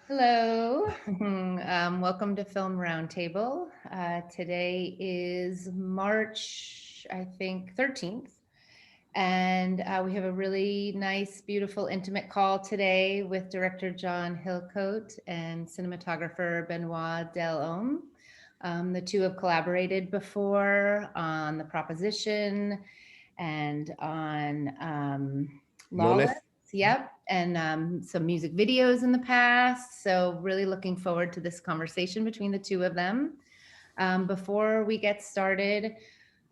Hello, welcome to Film Roundtable. Today is March, I think, 13th, and we have a really nice, beautiful, intimate call today with director John Hillcoat and cinematographer Benoit Delhomme. The two have collaborated before on The Proposition and on Lawless. Lawless. Yep. And some music videos in the past. So, really looking forward to this conversation between the two of them. Before we get started,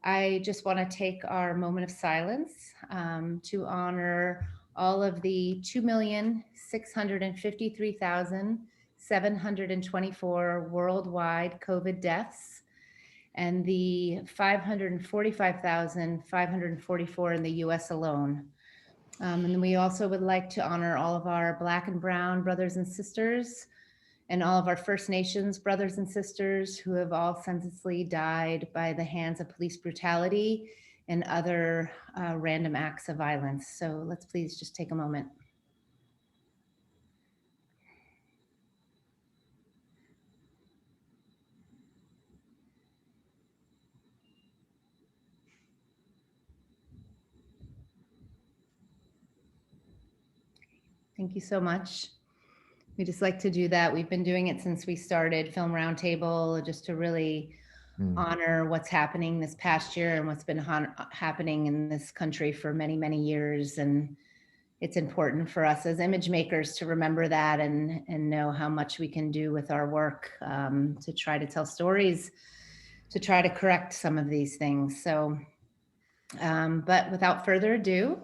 I just want to take our moment of silence to honor all of the 2,653,724 worldwide COVID deaths and the 545,544 in the US alone. And then we also would like to honor all of our Black and Brown brothers and sisters and all of our First Nations brothers and sisters who have all senselessly died by the hands of police brutality and other random acts of violence. So let's please just take a moment. Thank you so much. We just like to do that. We've been doing it since we started Film Roundtable, just to really honor what's happening this past year and what's been happening in this country for many, many years. And it's important for us as image makers to remember that and know how much we can do with our work to try to tell stories, to try to correct some of these things. So, but without further ado,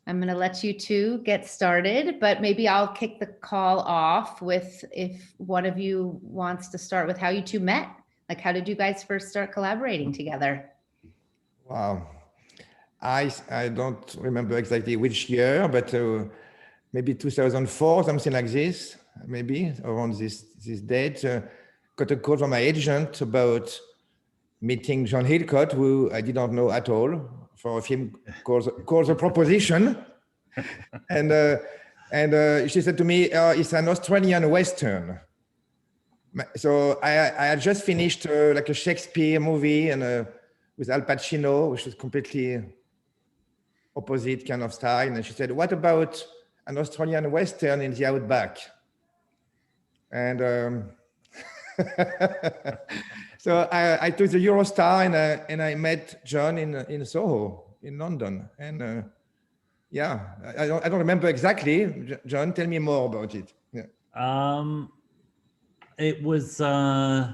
I'm going to let you two get started, but maybe I'll kick the call off with if one of you wants to start with how you two met. Like, how did you guys first start collaborating together? Wow. I don't remember exactly which year, but maybe 2004, something like this, maybe around this date. Got a call from my agent about meeting John Hillcoat, who I did not know at all, for a film called The Proposition. and she said to me, it's an Australian Western. So I had just finished like a Shakespeare movie and with Al Pacino, which was completely opposite kind of style. And she said, what about an Australian Western in the outback? And so I took the Eurostar and I met John in Soho in London. And yeah, I don't remember exactly. John, tell me more about it. Yeah. It was, I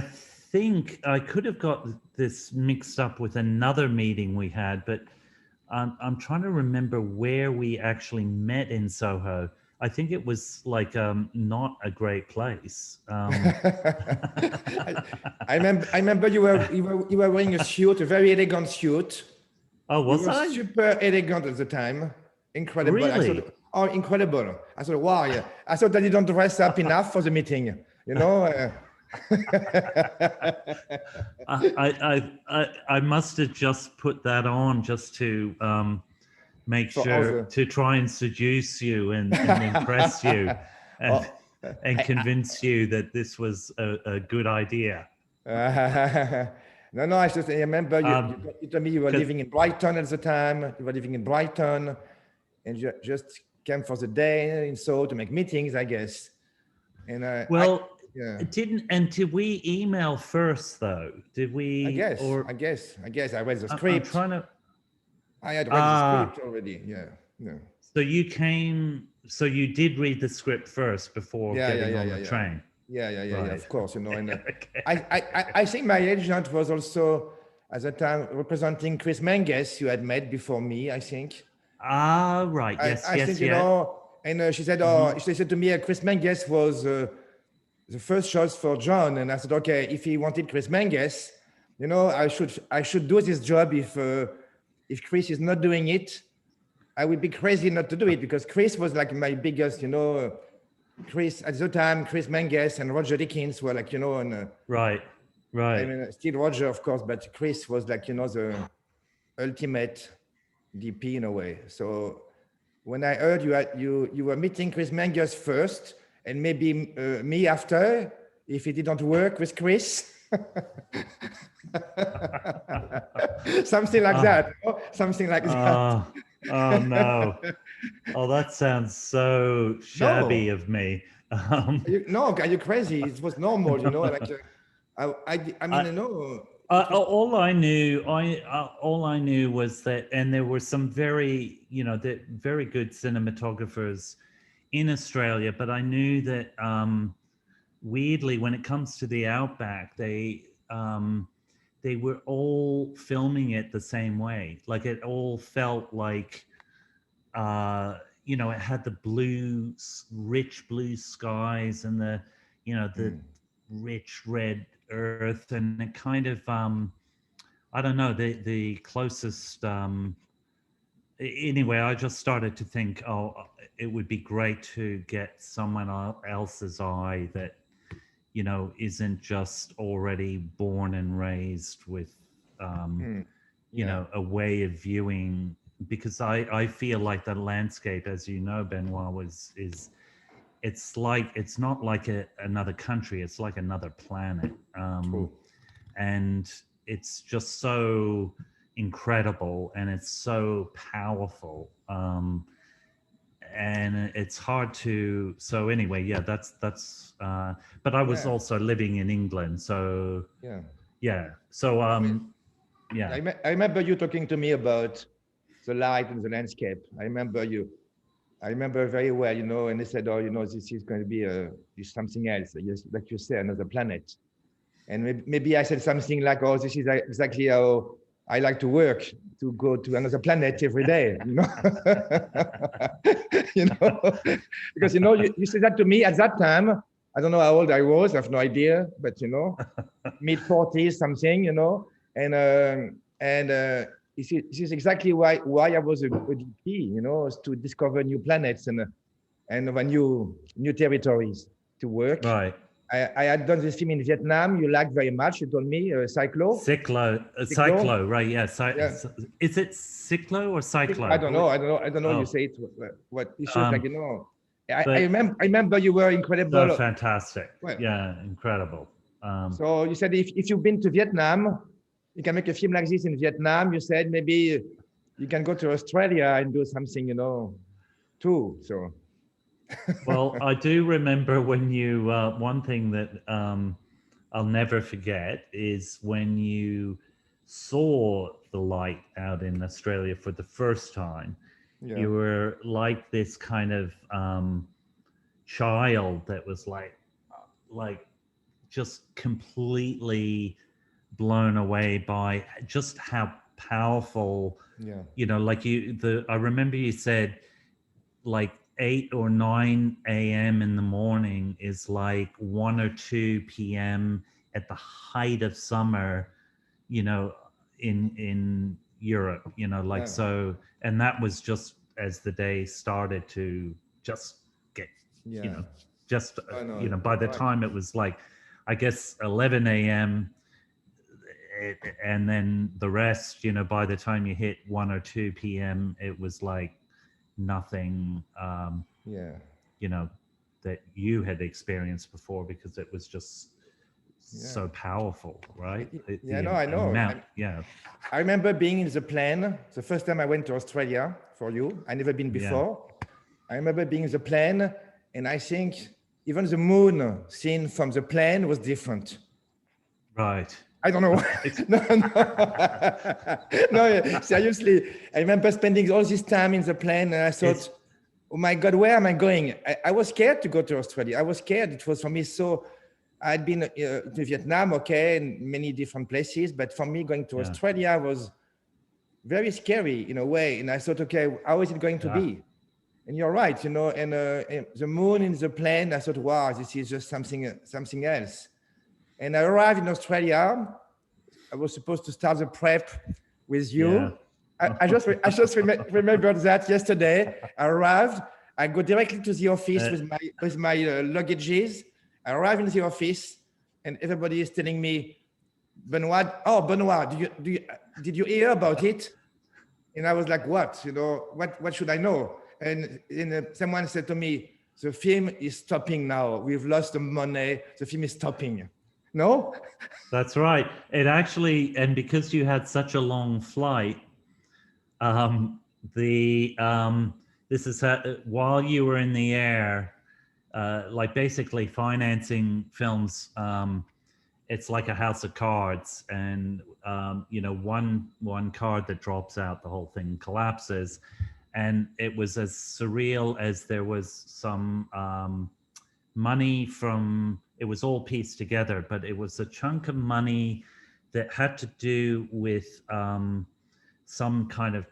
think I could have got this mixed up with another meeting we had, but I'm trying to remember where we actually met in Soho. I think it was like not a great place. I remember you were wearing a suit, a very elegant suit. Oh, was I? Super elegant at the time. Incredible. Really? Oh, incredible. I thought, wow, yeah. I thought that you don't dress up enough for the meeting, you know? I must have just put that on just to make sure to try and seduce you and impress you and convince you that this was a good idea. No, I remember you told me you were living in Brighton at the time. You were living in Brighton and you just came for the day in Soho to make meetings, I guess. And did we email first though? Did we? I guess I read the script. I had read the script already. Yeah. So you did read the script first before getting on the train. Yeah, of course, you know. And I think my agent was also at the time representing Chris Menges, you had met before me, I think. Right. Yes. I think, you know, and she said, she said to me, Chris Menges was the first choice for John. And I said, okay, if he wanted Chris Menges, you know, I should do this job. If Chris is not doing it, I would be crazy not to do it, because Chris was like my biggest, you know, Chris at the time, Chris Menges and Roger Deakins were like, you know, and right. I mean, still Roger, of course, but Chris was like, you know, the ultimate DP in a way. So when I heard you were meeting Chris Menges first, and maybe me after, if it didn't work with Chris. Something like that. Something like that. Oh no. Oh, that sounds so shabby of me. Are you crazy? It was normal, like I mean, all I knew was that, and there were some very, very good cinematographers in Australia, but I knew that weirdly, when it comes to the Outback, they were all filming it the same way. Like it all felt like, it had the rich blue skies and the rich red earth, and it kind of, I don't know, the closest, anyway, I just started to think, it would be great to get someone else's eye that, isn't just already born and raised with, a way of viewing, because I feel like the landscape, as you know, Benoit, it's not like another country, it's like another planet. And it's just so incredible, and it's so powerful. And it's hard to, so anyway, yeah, that's but I was also living in England, so so yeah. I remember you talking to me about the light and the landscape. I remember very well, and they said, this is going to be something else, like you said, another planet. And maybe I said something like, this is exactly how I like to work, to go to another planet every day, because, you said that to me at that time. I don't know how old I was, I have no idea, but, mid-40s something, and this is exactly why I was a DP, is to discover new planets and new territories to work. Right. I had done this film in Vietnam. You liked very much. You told me Cyclo, right? Yeah. Is it Cyclo or Cyclo? I don't know. You say it. What you should like? I remember you were incredible. No, fantastic. Well, yeah, incredible. So you said if you've been to Vietnam, you can make a film like this in Vietnam. You said maybe you can go to Australia and do something, too. So. Well, I do remember when you, one thing that I'll never forget is when you saw the light out in Australia for the first time. You were like this kind of child that was like just completely blown away by just how powerful, I remember you said like 8 or 9 a.m. in the morning is like 1 or 2 p.m. at the height of summer, in Europe, so, and that was just as the day started to just get, by the time it was like, I guess 11 a.m. and then the rest, by the time you hit 1 or 2 p.m., it was like nothing, that you had experienced before, because it was just so powerful, right? I know. I remember being in the plane the first time I went to Australia for you. I never been before. I remember being in the plane, and I think even the moon seen from the plane was different. Right. I don't know. No, seriously. I remember spending all this time in the plane, and I thought, oh my God, where am I going? I was scared to go to Australia. I was scared. It was for me so, I'd been to Vietnam, and many different places, but for me going to Australia was very scary in a way. And I thought, okay, how is it going to be? And you're right, and the moon in the plane, I thought, wow, this is just something else. And I arrived in Australia. I was supposed to start the prep with you. I just remembered that yesterday. I arrived. I go directly to the office with my luggages. I arrive in the office, and everybody is telling me, Benoit, did you hear about it? And I was like, what? What should I know? And someone said to me, the film is stopping now. We've lost the money. The film is stopping. No? That's right. It actually, and because you had such a long flight, this is while you were in the air, like basically financing films, it's like a house of cards, and you know, one card that drops out, the whole thing collapses. And it was as surreal as there was some money from, it was all pieced together, but it was a chunk of money that had to do with some kind of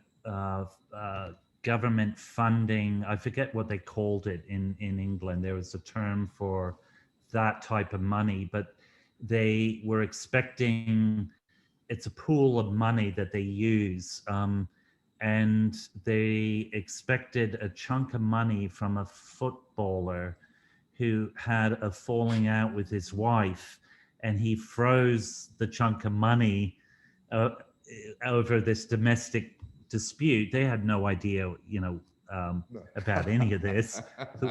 government funding. I forget what they called it in England. There was a term for that type of money, but they were expecting, it's a pool of money that they use. And they expected a chunk of money from a footballer who had a falling out with his wife, and he froze the chunk of money over this domestic dispute. They had no idea, you know, about any of this,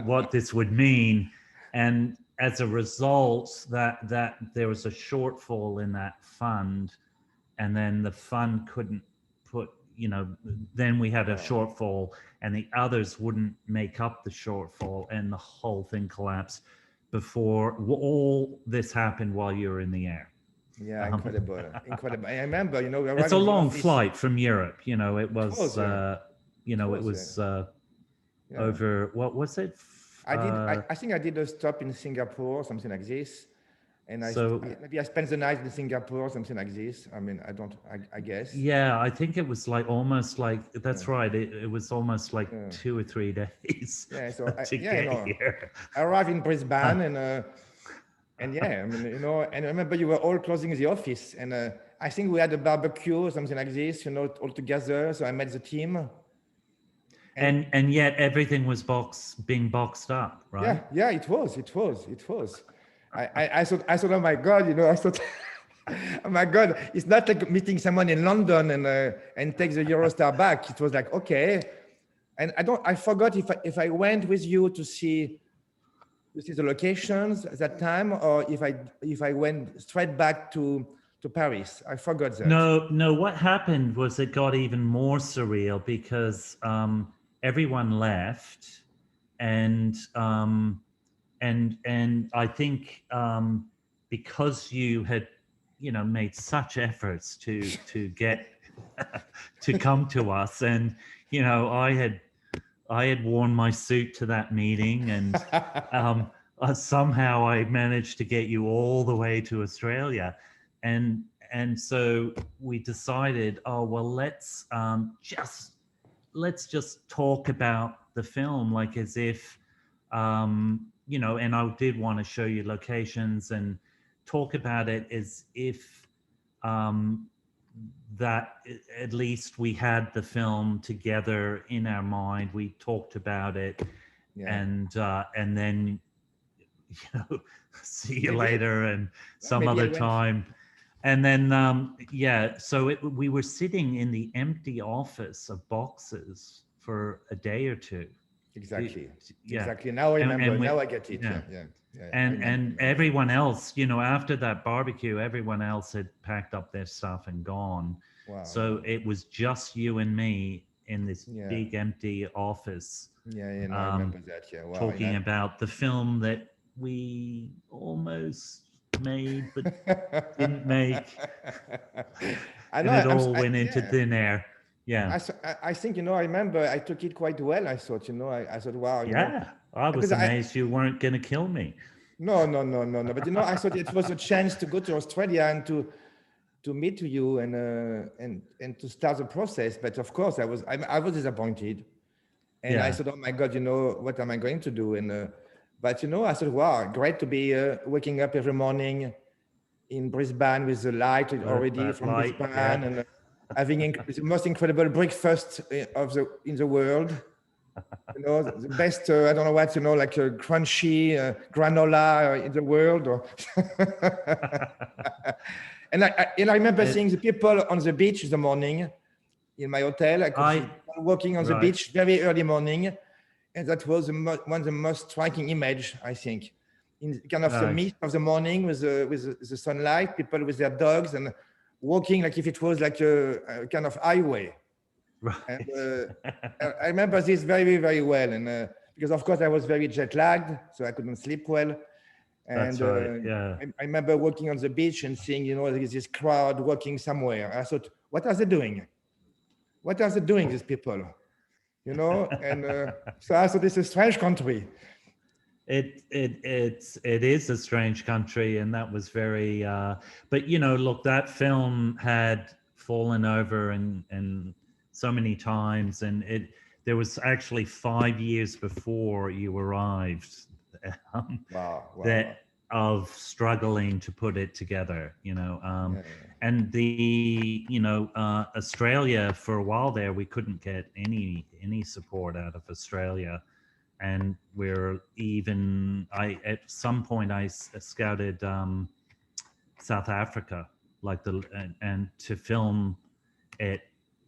what this would mean. And as a result, that there was a shortfall in that fund, and then the fund couldn't put, you know, then we had a shortfall, and the others wouldn't make up the shortfall, and the whole thing collapsed before all this happened while you were in the air. Yeah, incredible. Incredible. I remember, you know, it's a long flight from Europe, you know, it was, you know, it was over, what was it? I think I did a stop in Singapore, something like this. And maybe I spent the night in Singapore, something like this. I mean, I guess. Yeah, I think it was like almost like, that's right. It was almost like 2 or 3 days. Yeah, so here. I arrived in Brisbane and yeah, I mean, you know, and I remember you were all closing the office, and I think we had a barbecue or something like this, you know, all together. So I met the team. And yet everything was being boxed up, right? Yeah, it was. I thought, oh my God, you know, I thought, oh my God, it's not like meeting someone in London and take the Eurostar back. It was like, okay. And I forgot if I went with you to see the locations at that time, or if I went straight back to Paris. I forgot that. No, what happened was it got even more surreal because everyone left, and I think because you had, you know, made such efforts to get to come to us, and you know, I had worn my suit to that meeting, and somehow I managed to get you all the way to Australia, and so we decided, oh well, let's just talk about the film, like as if you know, and I did want to show you locations and talk about it as if that at least we had the film together in our mind. We talked about it, and then, you know, see you later and some other time. And then, so we were sitting in the empty office of boxes for a day or two. Exactly. Now I remember. Now I get it. Yeah. And everyone else, you know, after that barbecue, everyone else had packed up their stuff and gone. Wow. So it was just you and me in this big empty office. I remember that. Yeah. Wow. Talking about the film that we almost made but didn't make. And it all went into thin air. Yeah. I think, you know, I remember I took it quite well. I thought, you know, I thought, wow. I was amazed you weren't going to kill me. No. But, you know, I thought it was a chance to go to Australia and to meet you and to start the process. But of course, I was disappointed. And I thought, oh my God, you know, what am I going to do? And but, you know, I thought, wow, great to be waking up every morning in Brisbane with the light already from Brisbane and having the most incredible breakfast in the world. You know, the best, I don't know what, you know, like a crunchy granola in the world. And I remember seeing the people on the beach in the morning in my hotel. I could see people walking on the beach very early morning. And that was one of the most striking image, I think, in kind of the mist of the morning with the sunlight, people with their dogs and walking like if it was like a kind of highway. Right. And I remember this very, very well. And because of course I was very jet lagged, so I couldn't sleep well. And That's right. Yeah. I remember walking on the beach and seeing, there's this crowd walking somewhere. I thought, what are they doing? What are they doing, these people? And so I thought it's a strange country. It is a strange country, and that was very. But look, that film had fallen over and so many times, and there was actually 5 years before you arrived. Wow. That of struggling to put it together, and the Australia, for a while there we couldn't get any support out of Australia, and at some point I scouted South Africa, and to film it,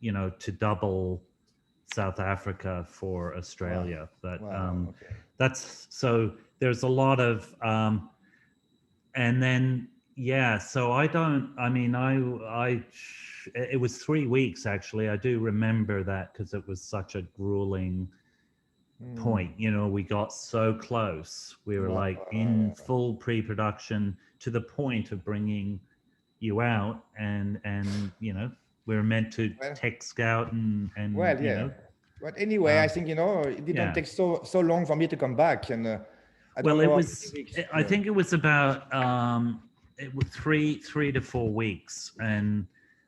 to double South Africa for Australia. But that's so there's a lot of and then so it was 3 weeks actually. I do remember that because it was such a grueling point. We got so close. We were like in full pre-production to the point of bringing you out, and we were meant to tech scout and But anyway, I think it didn't take so long for me to come back, and I think it was about it was 3 to 4 weeks, and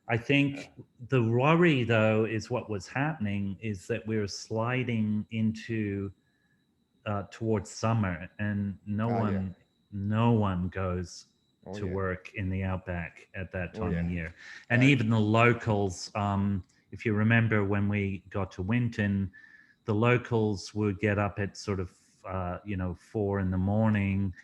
I think the worry though is what was happening is that we were sliding into towards summer, and no one goes to work in the outback at that time of year, and even the locals. If you remember when we got to Winton, the locals would get up at sort of 4 in the morning,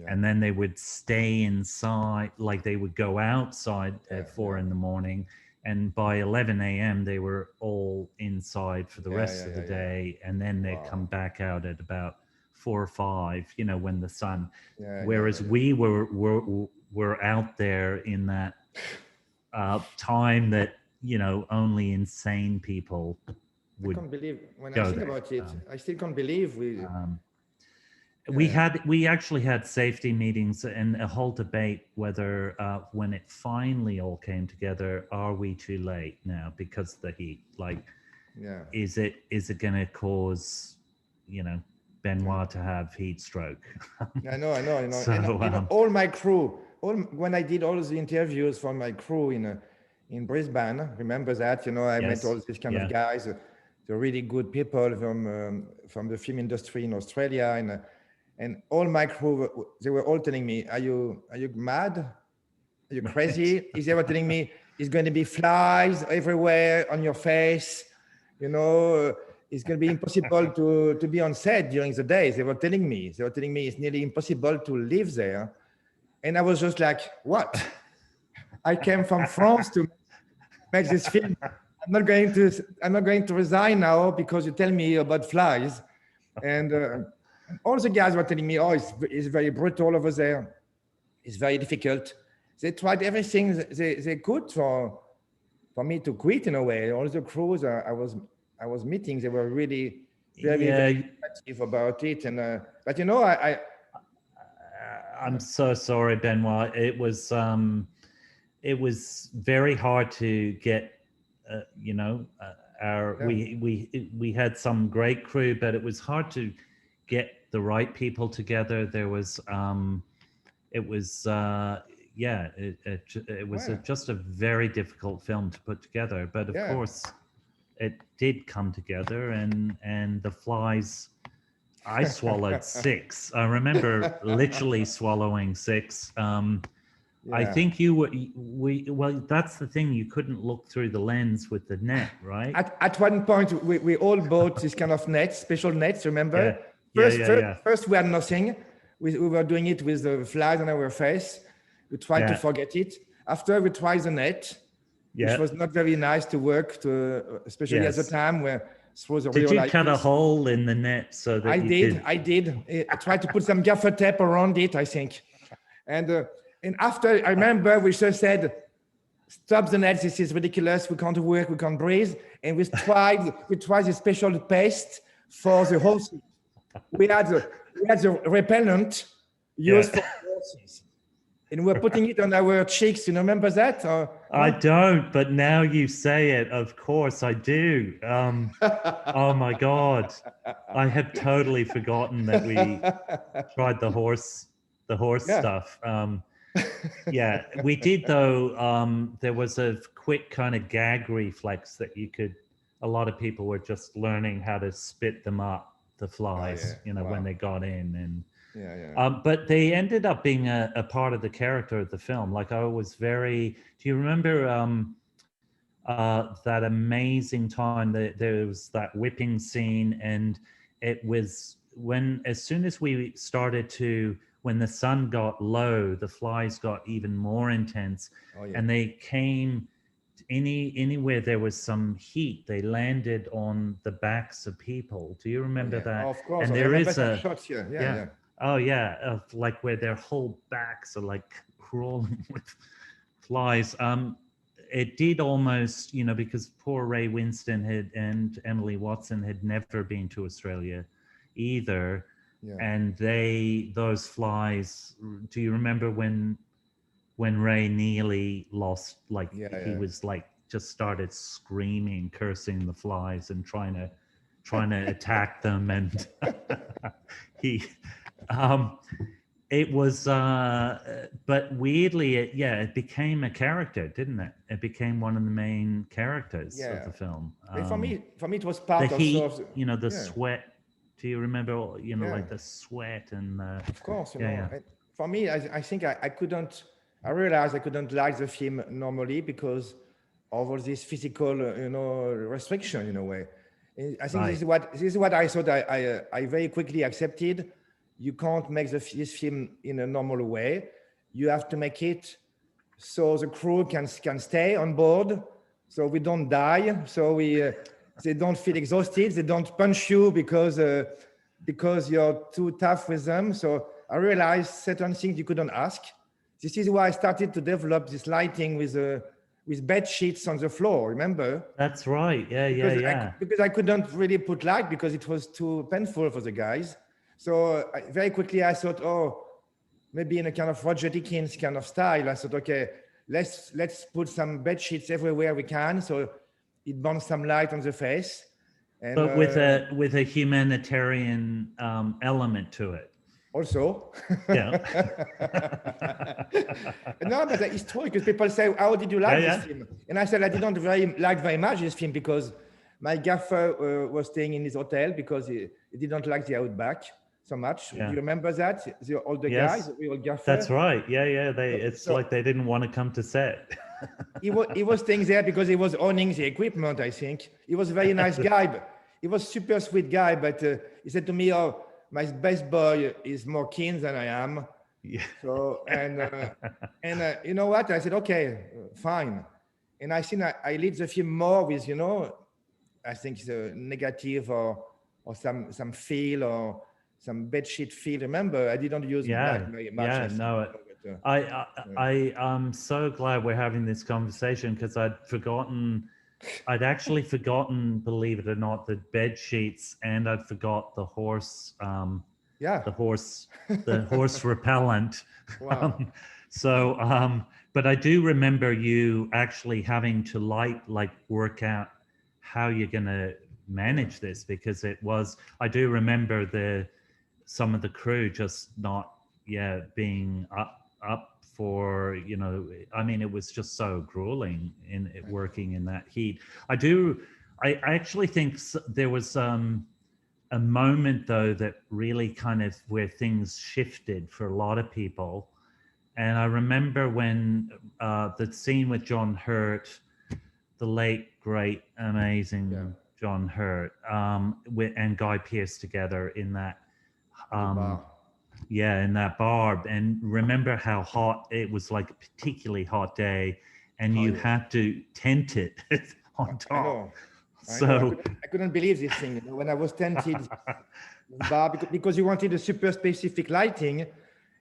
and then they would stay inside, like they would go outside at 4 in the morning, and by 11 a.m. they were all inside for the rest of the day, and then they'd come back out at about 4 or 5, when the sun. Whereas we were out there in that time that only insane people would. I can't believe when I think about it. I still can't believe we actually had safety meetings and a whole debate whether when it finally all came together, are we too late now because of the heat? Is it going to cause Benoit to have heat stroke? I know. So, and, all my crew, when I did all the interviews for my crew in Brisbane, remember that? I met all these kind of guys, the really good people from the film industry in Australia, and all my crew, they were all telling me, "Are you mad? Are you crazy?" They were telling me, "It's going to be flies everywhere on your face. It's going to be impossible to be on set during the day." They were telling me it's nearly impossible to live there, and I was just like, "What? I came from France to make this film. I'm not going to resign now because you tell me about flies." And all the guys were telling me, "Oh, it's very brutal over there. It's very difficult." They tried everything they could for me to quit in a way. All the crews I was meeting, they were really very active about it. And but I'm so sorry, Benoit. It was very hard to get. We had some great crew, but it was hard to get the right people together. There was just a very difficult film to put together, but of course it did come together, and the flies, I swallowed 6. I remember literally swallowing 6. I think that's the thing, you couldn't look through the lens with the net, right? At one point we all bought this kind of nets, special nets, remember? First we had nothing. We were doing it with the flies on our face. We tried to forget it. After we tried the net, which was not very nice to work to, especially at the time where through the Did real you life cut a piece. hole in the net so that I did. I tried to put some gaffer tape around it, I think. And after, I remember we just said, stop the net, this is ridiculous, we can't work, we can't breathe. And we tried the special paste for the horses. We had the repellent used for horses. And we're putting it on our cheeks. You remember that? I don't, but now you say it, of course I do. Oh my God. I had totally forgotten that we tried the horse stuff. Yeah, we did though. There was a quick kind of gag reflex that a lot of people were just learning how to spit them up, the flies, when they got in. And but they ended up being a part of the character of the film. Like I was do you remember that amazing time that there was that whipping scene, and it was as soon as we started when the sun got low, the flies got even more intense, and they came anywhere there was some heat, they landed on the backs of people. Do you remember that? Of course. And there is a shots here. Yeah. Oh yeah, of like where their whole backs are like crawling with flies. It did almost, because poor Ray Winston and Emily Watson had never been to Australia either. Yeah. And those flies, do you remember when Ray nearly lost, he was like, just started screaming, cursing the flies and trying to attack them. And it was, but weirdly, it became a character, didn't it? It became one of the main characters of the film. For me, it was part the of heat, sort of, the sweat. Do you remember, like the sweat and of course, For me, I think I realized I couldn't like the film normally because of all this physical, restriction in a way. And I think this is what I thought I very quickly accepted. You can't make this film in a normal way. You have to make it so the crew can stay on board, so we don't die, so they don't feel exhausted, they don't punch you because you're too tough with them. So I realized certain things you couldn't ask. This is why I started to develop this lighting with bed sheets on the floor. Remember? That's right. Because I couldn't really put light because it was too painful for the guys. So very quickly I thought, maybe in a kind of Roger Deakins kind of style, I thought, okay, let's put some bed sheets everywhere we can, so it burns some light on the face. And, but with a humanitarian element to it. Also. Yeah. No, but it's true because people say, how did you like this film? And I said, I didn't like very much this film because my gaffer was staying in his hotel because he didn't like the outback so much. Yeah. Do you remember that? The older guys, the old gaffer. That's right. Yeah. It's like they didn't want to come to set. he was staying there because he was owning the equipment, I think. He was a very nice guy. But he was a super sweet guy, but he said to me, my best boy is more keen than I am. Yeah. So, and you know what? I said, okay, fine. And I think I lead the film more with, I think the negative or some feel or some bedsheet feel. Remember, I didn't use that very much. Yeah, no. I'm so glad we're having this conversation because I'd actually forgotten, believe it or not, the bed sheets, and I'd forgot the horse. The horse repellent. Wow. But I do remember you actually having to work out how you're going to manage this, because I do remember some of the crew just not being up for, it was just so grueling in working in that heat. I actually think there was a moment though that really kind of where things shifted for a lot of people. And I remember when the scene with John Hurt, the late, great, amazing John Hurt, and Guy Pearce together in that in that bar. And remember how hot it was, like a particularly hot day, and you had to tent it on top. So I couldn't believe this thing. You know, when I was tented in the bar, because you wanted a super specific lighting,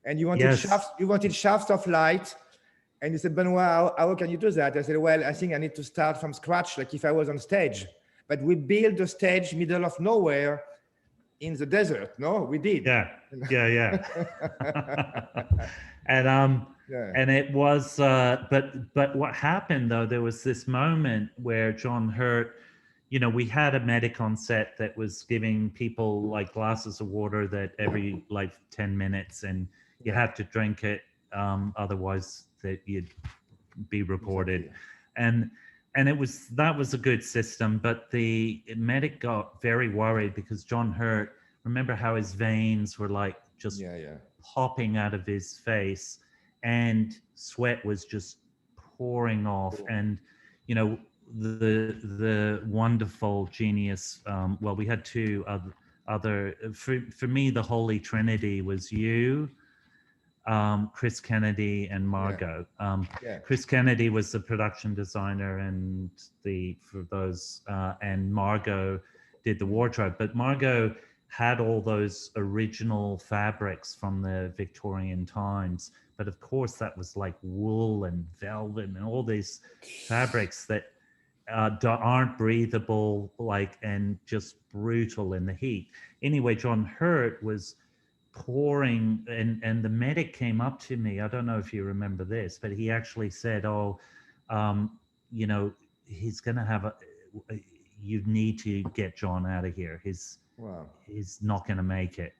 and you wanted shafts of light. And you said, Benoit, how can you do that? I said, well, I think I need to start from scratch, like if I was on stage. But we built the stage middle of nowhere in the desert. No, we did. Yeah. And it was, but what happened though, there was this moment where John Hurt, you know, we had a medic on set that was giving people like glasses of water that every like 10 minutes, and you had to drink it, otherwise that you'd be reported. And that was a good system, but the medic got very worried because John Hurt, remember how his veins were like just popping out of his face, and sweat was just pouring off. And you know, the wonderful genius, well, we had two other for me, the Holy Trinity was you, Chris Kennedy, and Margot. Chris Kennedy was the production designer and and Margot did the wardrobe. But Margot had all those original fabrics from the Victorian times. But of course, that was like wool and velvet and all these fabrics that aren't breathable, like, and just brutal in the heat. Anyway, John Hurt was pouring, and the medic came up to me. I don't know if you remember this, but he actually said, you know, he's gonna have you need to get John out of here. He's not gonna make it.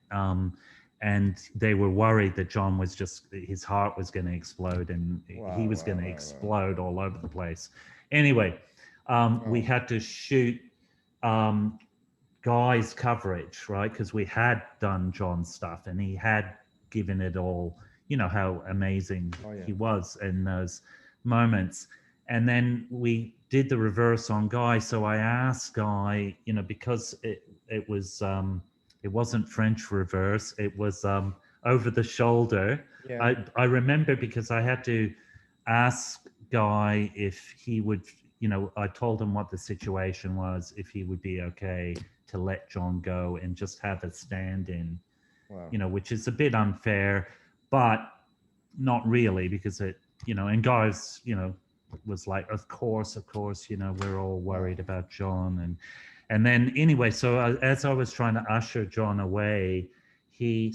And they were worried that John was his heart was gonna explode, and he was gonna explode all over the place. Anyway, we had to shoot Guy's coverage, right? Because we had done John's stuff and he had given it all, you know, how amazing he was in those moments. And then we did the reverse on Guy. So I asked Guy, you know, because it wasn't French reverse, it was over the shoulder. I remember because I had to ask Guy if he would, you know, I told him what the situation was, if he would be okay to let John go and just have a stand-in, you know, which is a bit unfair, but not really, because it, you know, and Guy's, you know, was like, of course, you know, we're all worried about John. And then anyway, so as I was trying to usher John away, he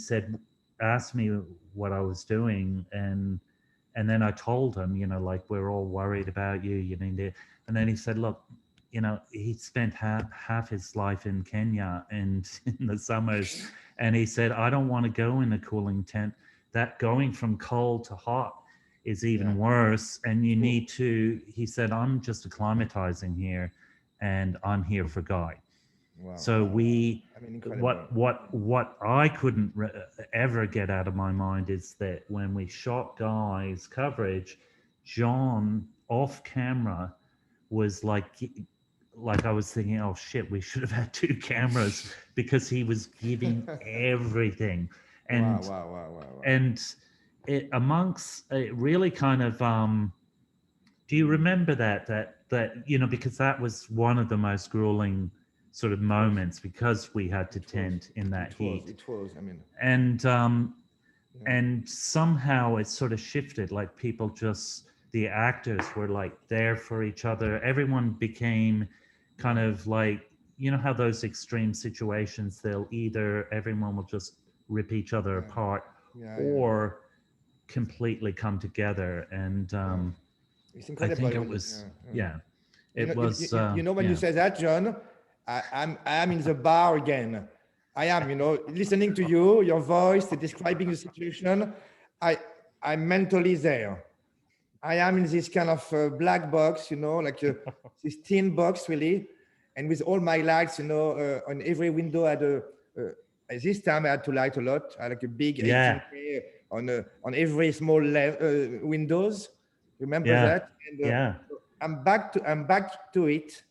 asked me what I was doing, and then I told him, you know, like, we're all worried about you, you know, and then he said, look, you know, he spent half his life in Kenya and in the summers, and he said, I don't want to go in a cooling tent. That going from cold to hot is even worse, and you need to, he said, I'm just acclimatizing here, and I'm here for Guy. So what I couldn't ever get out of my mind is that when we shot Guy's coverage, John off camera was like I was thinking, oh shit, we should have had two cameras, because he was giving everything. And and it amongst it really kind of do you remember that you know, because that was one of the most grueling sort of moments, because we had to tent in that heat. It was, I mean, and somehow it sort of shifted, like people just, the actors were like there for each other. Everyone became kind of like, you know how those extreme situations, everyone will just rip each other apart, or completely come together. And it's incredible. I think it was, it was. You know, when you say that, John, I am in the bar again. I am, you know, listening to you, your voice, describing the situation. I'm mentally there. I am in this kind of black box, you know, like this tin box, really, and with all my lights, you know, on every window. This time I had to light a lot. I had like a big 18K on every small windows. Remember that? And, I'm back to it.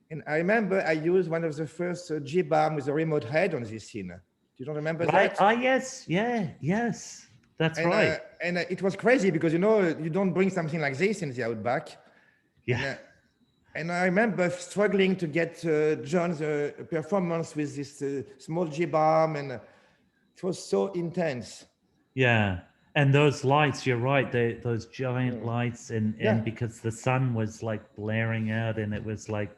And I remember I used one of the first G-Bomb with a remote head on this scene. You don't remember that? Oh, yes. Yes. That's right. And it was crazy because, you know, you don't bring something like this in the Outback. Yeah. And I remember struggling to get John's performance with this small G-bomb, and it was so intense. Yeah. And those lights, you're right, those giant lights, and because the sun was like blaring out, and it was like,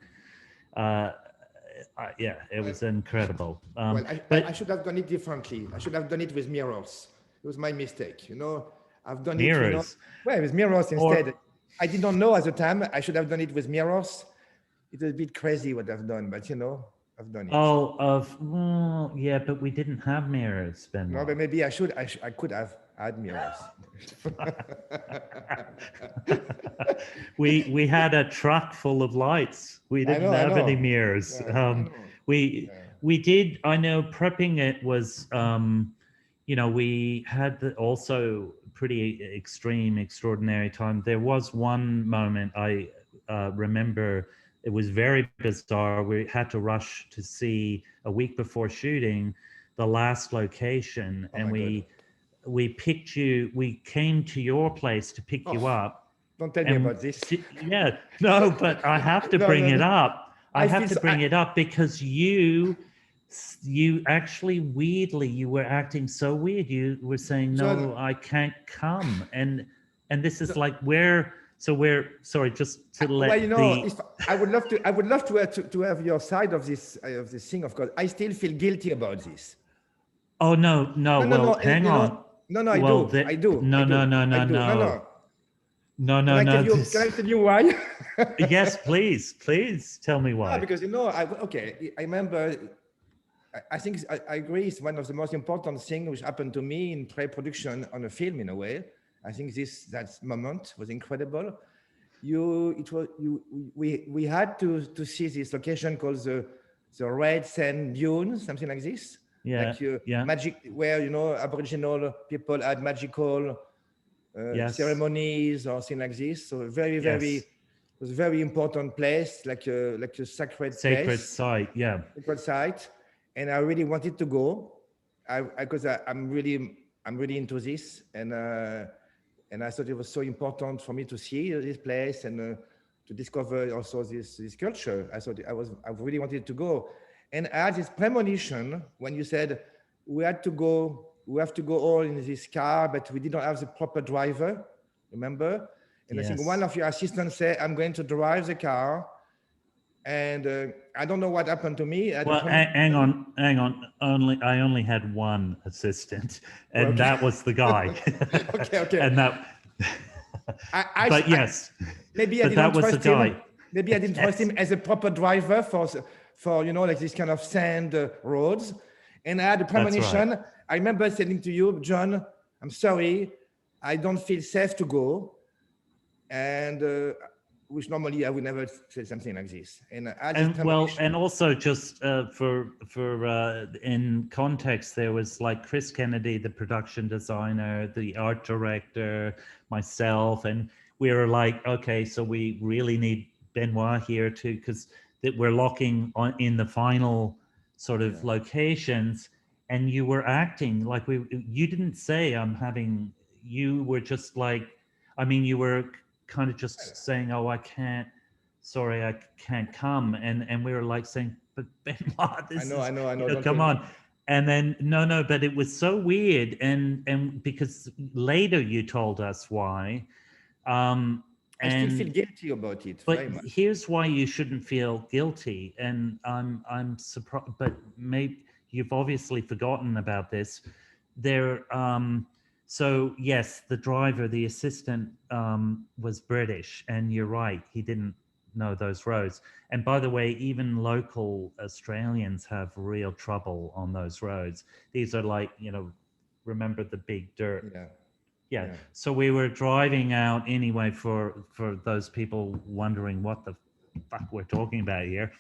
it was incredible. Well, but I should have done it differently. I should have done it with mirrors. It was my mistake, you know. I've done it, you know, mirrors. with mirrors instead. Or, I did not know at the time. I should have done it with mirrors. It was a bit crazy what I've done, but you know, I've done it. well, yeah, but we didn't have mirrors, Benoit. No, but maybe I should. I could have had mirrors. we had a truck full of lights. We didn't have any mirrors. We did. I know prepping it was. You know, we had also pretty extraordinary time. There was one moment I remember. It was very bizarre. We had to rush to see a week before shooting the last location, and we picked you. We came to your place to pick you up. Don't tell me about this. Yeah, no, but I have to bring it up. I have to bring it up because you actually weirdly, you were acting so weird. You were saying, no, I can't come. And this is like sorry, just to let well, you know, I would love to have your side of this thing. Of course, I still feel guilty about this. Oh no, hang on. I do. No. Can I tell you why? Yes, please tell me why. Because you know, I remember. I think I agree. It's one of the most important things which happened to me in pre-production on a film. In a way, I think that moment was incredible. We had to see this location called the Red Sand Dunes, something like this. Yeah, magic, where you know Aboriginal people had magical ceremonies or something like this. So it was a very important place, like a sacred site, sacred site. And I really wanted to go, because I'm really into this, and I thought it was so important for me to see this place and to discover also this culture. I thought I really wanted to go, and I had this premonition when you said we have to go all in this car, but we didn't have the proper driver. Remember? And I think one of your assistants said, "I'm going to drive the car." And I don't know what happened to me. Well, hang on. I only had one assistant, and that was the guy. Okay. And that. Yes. Maybe I didn't trust him. Maybe I didn't trust him as a proper driver for you know, like this kind of sand roads. And I had a premonition. Right. I remember saying to you, John, I'm sorry, I don't feel safe to go, and. Which normally I would never say something like this. And also just for in context, there was like Chris Kennedy, the production designer, the art director, myself, and we were like, okay, so we really need Benoit here too, because we're locking on in the final sort of locations, and you were acting like you didn't say you were just like, I mean, you were kind of just saying, oh, I can't come, and we were like saying, but Benoit, I know, come on. And then no, but it was so weird, and because later you told us why. I still feel guilty about it. But here's why you shouldn't feel guilty, and I'm surprised, but maybe you've obviously forgotten about this. So yes, the driver, the assistant, was British, and you're right, he didn't know those roads. And by the way, even local Australians have real trouble on those roads. These are like, you know, remember the big dirt. Yeah. So we were driving out anyway, for those people wondering what the fuck we're talking about here.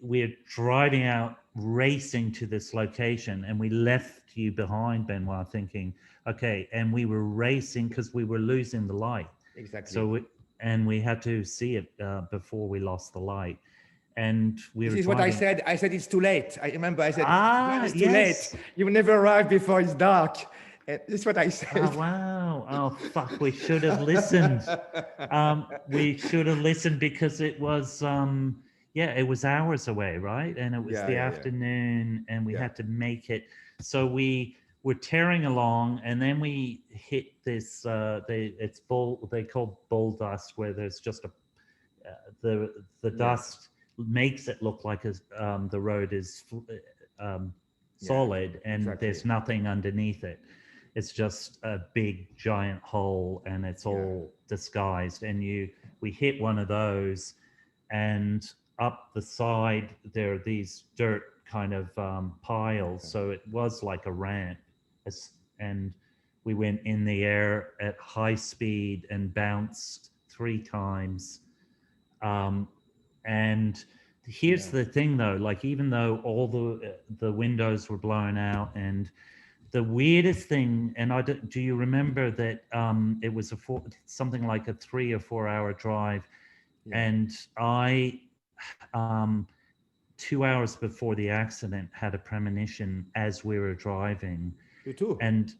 We're driving out, racing to this location, and we left you behind, Benoit, thinking, okay, and we were racing because we were losing the light. Exactly. So we had to see it before we lost the light. And this is what I said. I said it's too late. I remember I said, it's too late. You will never arrive before it's dark. And this is what I said. Oh, wow. Oh, fuck. We should have listened. We should have listened because it was, it was hours away, right? And it was Yeah, the yeah, yeah. afternoon and we Yeah. had to make it. So we were tearing along and then we hit this, they call bull dust, where there's just the dust makes it look like the road is solid and exactly. there's nothing underneath it. It's just a big giant hole and it's all disguised. And we hit one of those, and up the side there are these dirt kind of piles. So it was like a ramp, and we went in the air at high speed and bounced 3 times. And here's the thing though, like even though all the windows were blown out, and the weirdest thing, and do you remember that it was something like a 3 or 4 hour drive, and I 2 hours before the accident had a premonition as we were driving. You too. And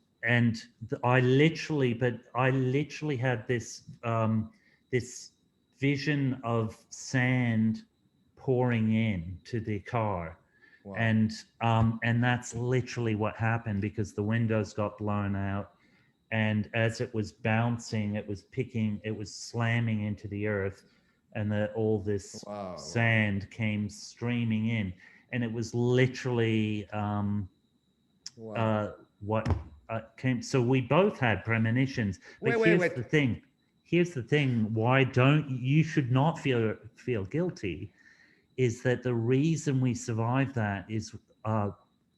I literally had this this vision of sand pouring in to the car. Wow. And that's literally what happened, because the windows got blown out, and as it was bouncing, it was slamming into the earth, and all this sand came streaming in, and it was literally what came. So we both had premonitions. But here's the thing. Why you should not feel guilty, is that the reason we survived that is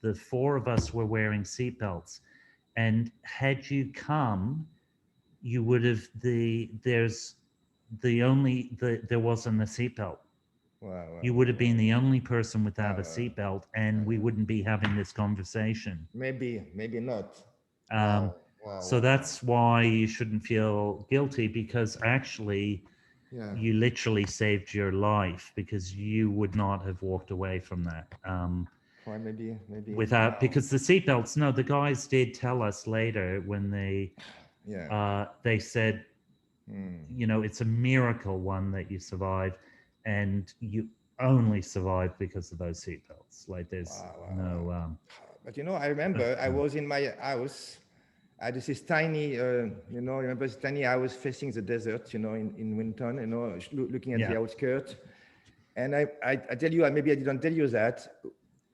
the 4 of us were wearing seatbelts, and had you come, you would have there wasn't a seatbelt. You would have been the only person without a seatbelt, and we wouldn't be having this conversation. Maybe not. So that's why you shouldn't feel guilty, because actually you literally saved your life, because you would not have walked away from that. Maybe without, because the seatbelts, no, the guys did tell us later when they said, you know, it's a miracle, one, that you survived, and you only survived because of those seatbelts. Like there's no but you know, I remember I was in my house. I had this tiny, remember this tiny house facing the desert, in Winton, looking at the outskirts. And I tell you, maybe I didn't tell you that,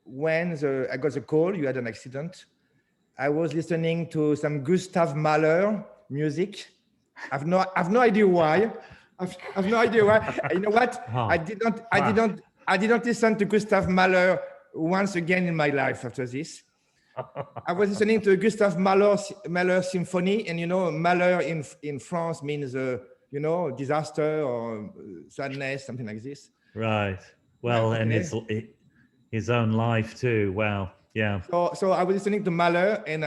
when I got the call, you had an accident, I was listening to some Gustav Mahler music. I've no idea why. I've no idea why. You know what? I didn't listen to Gustav Mahler once again in my life after this. I was listening to a Gustav Mahler symphony, and Mahler in France means disaster or sadness, something like this. Right. Well, and his own life too. Wow. Yeah. So I was listening to Mahler, and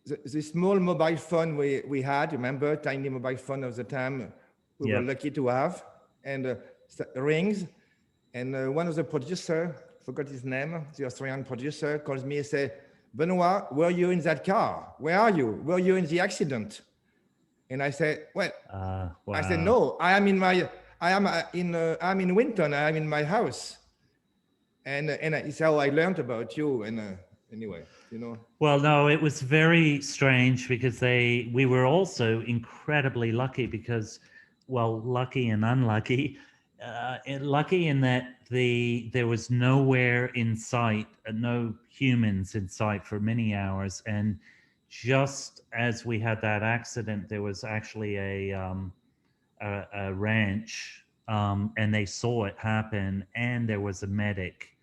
the small mobile phone we had, remember, tiny mobile phone of the time, we were lucky to have, and rings, and one of the producer, forgot his name, the Australian producer, calls me and say, "Benoit, were you in that car? Where are you? Were you in the accident?" And I said, "Well," I said, "No, I'm in Winton. I'm in my house." And it's how I learned about you. And anyway, Well, no, it was very strange, because we were also incredibly lucky, because, well, lucky and unlucky. Lucky in that there was nowhere in sight, no humans in sight for many hours, and just as we had that accident, there was actually a ranch, and they saw it happen, and there was a medic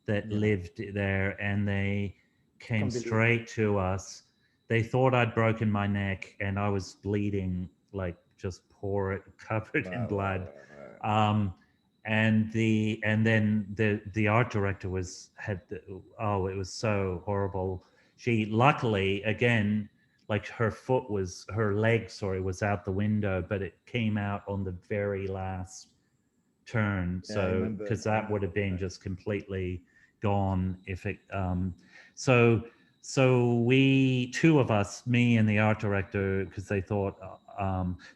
that lived there, and they came straight to us. They thought I'd broken my neck, and I was bleeding, like just covered in blood. And then the art director it was so horrible. She luckily, again, like her leg was out the window, but it came out on the very last turn. So because that would have been just completely gone if it so two of us, me and the art director, because they thought,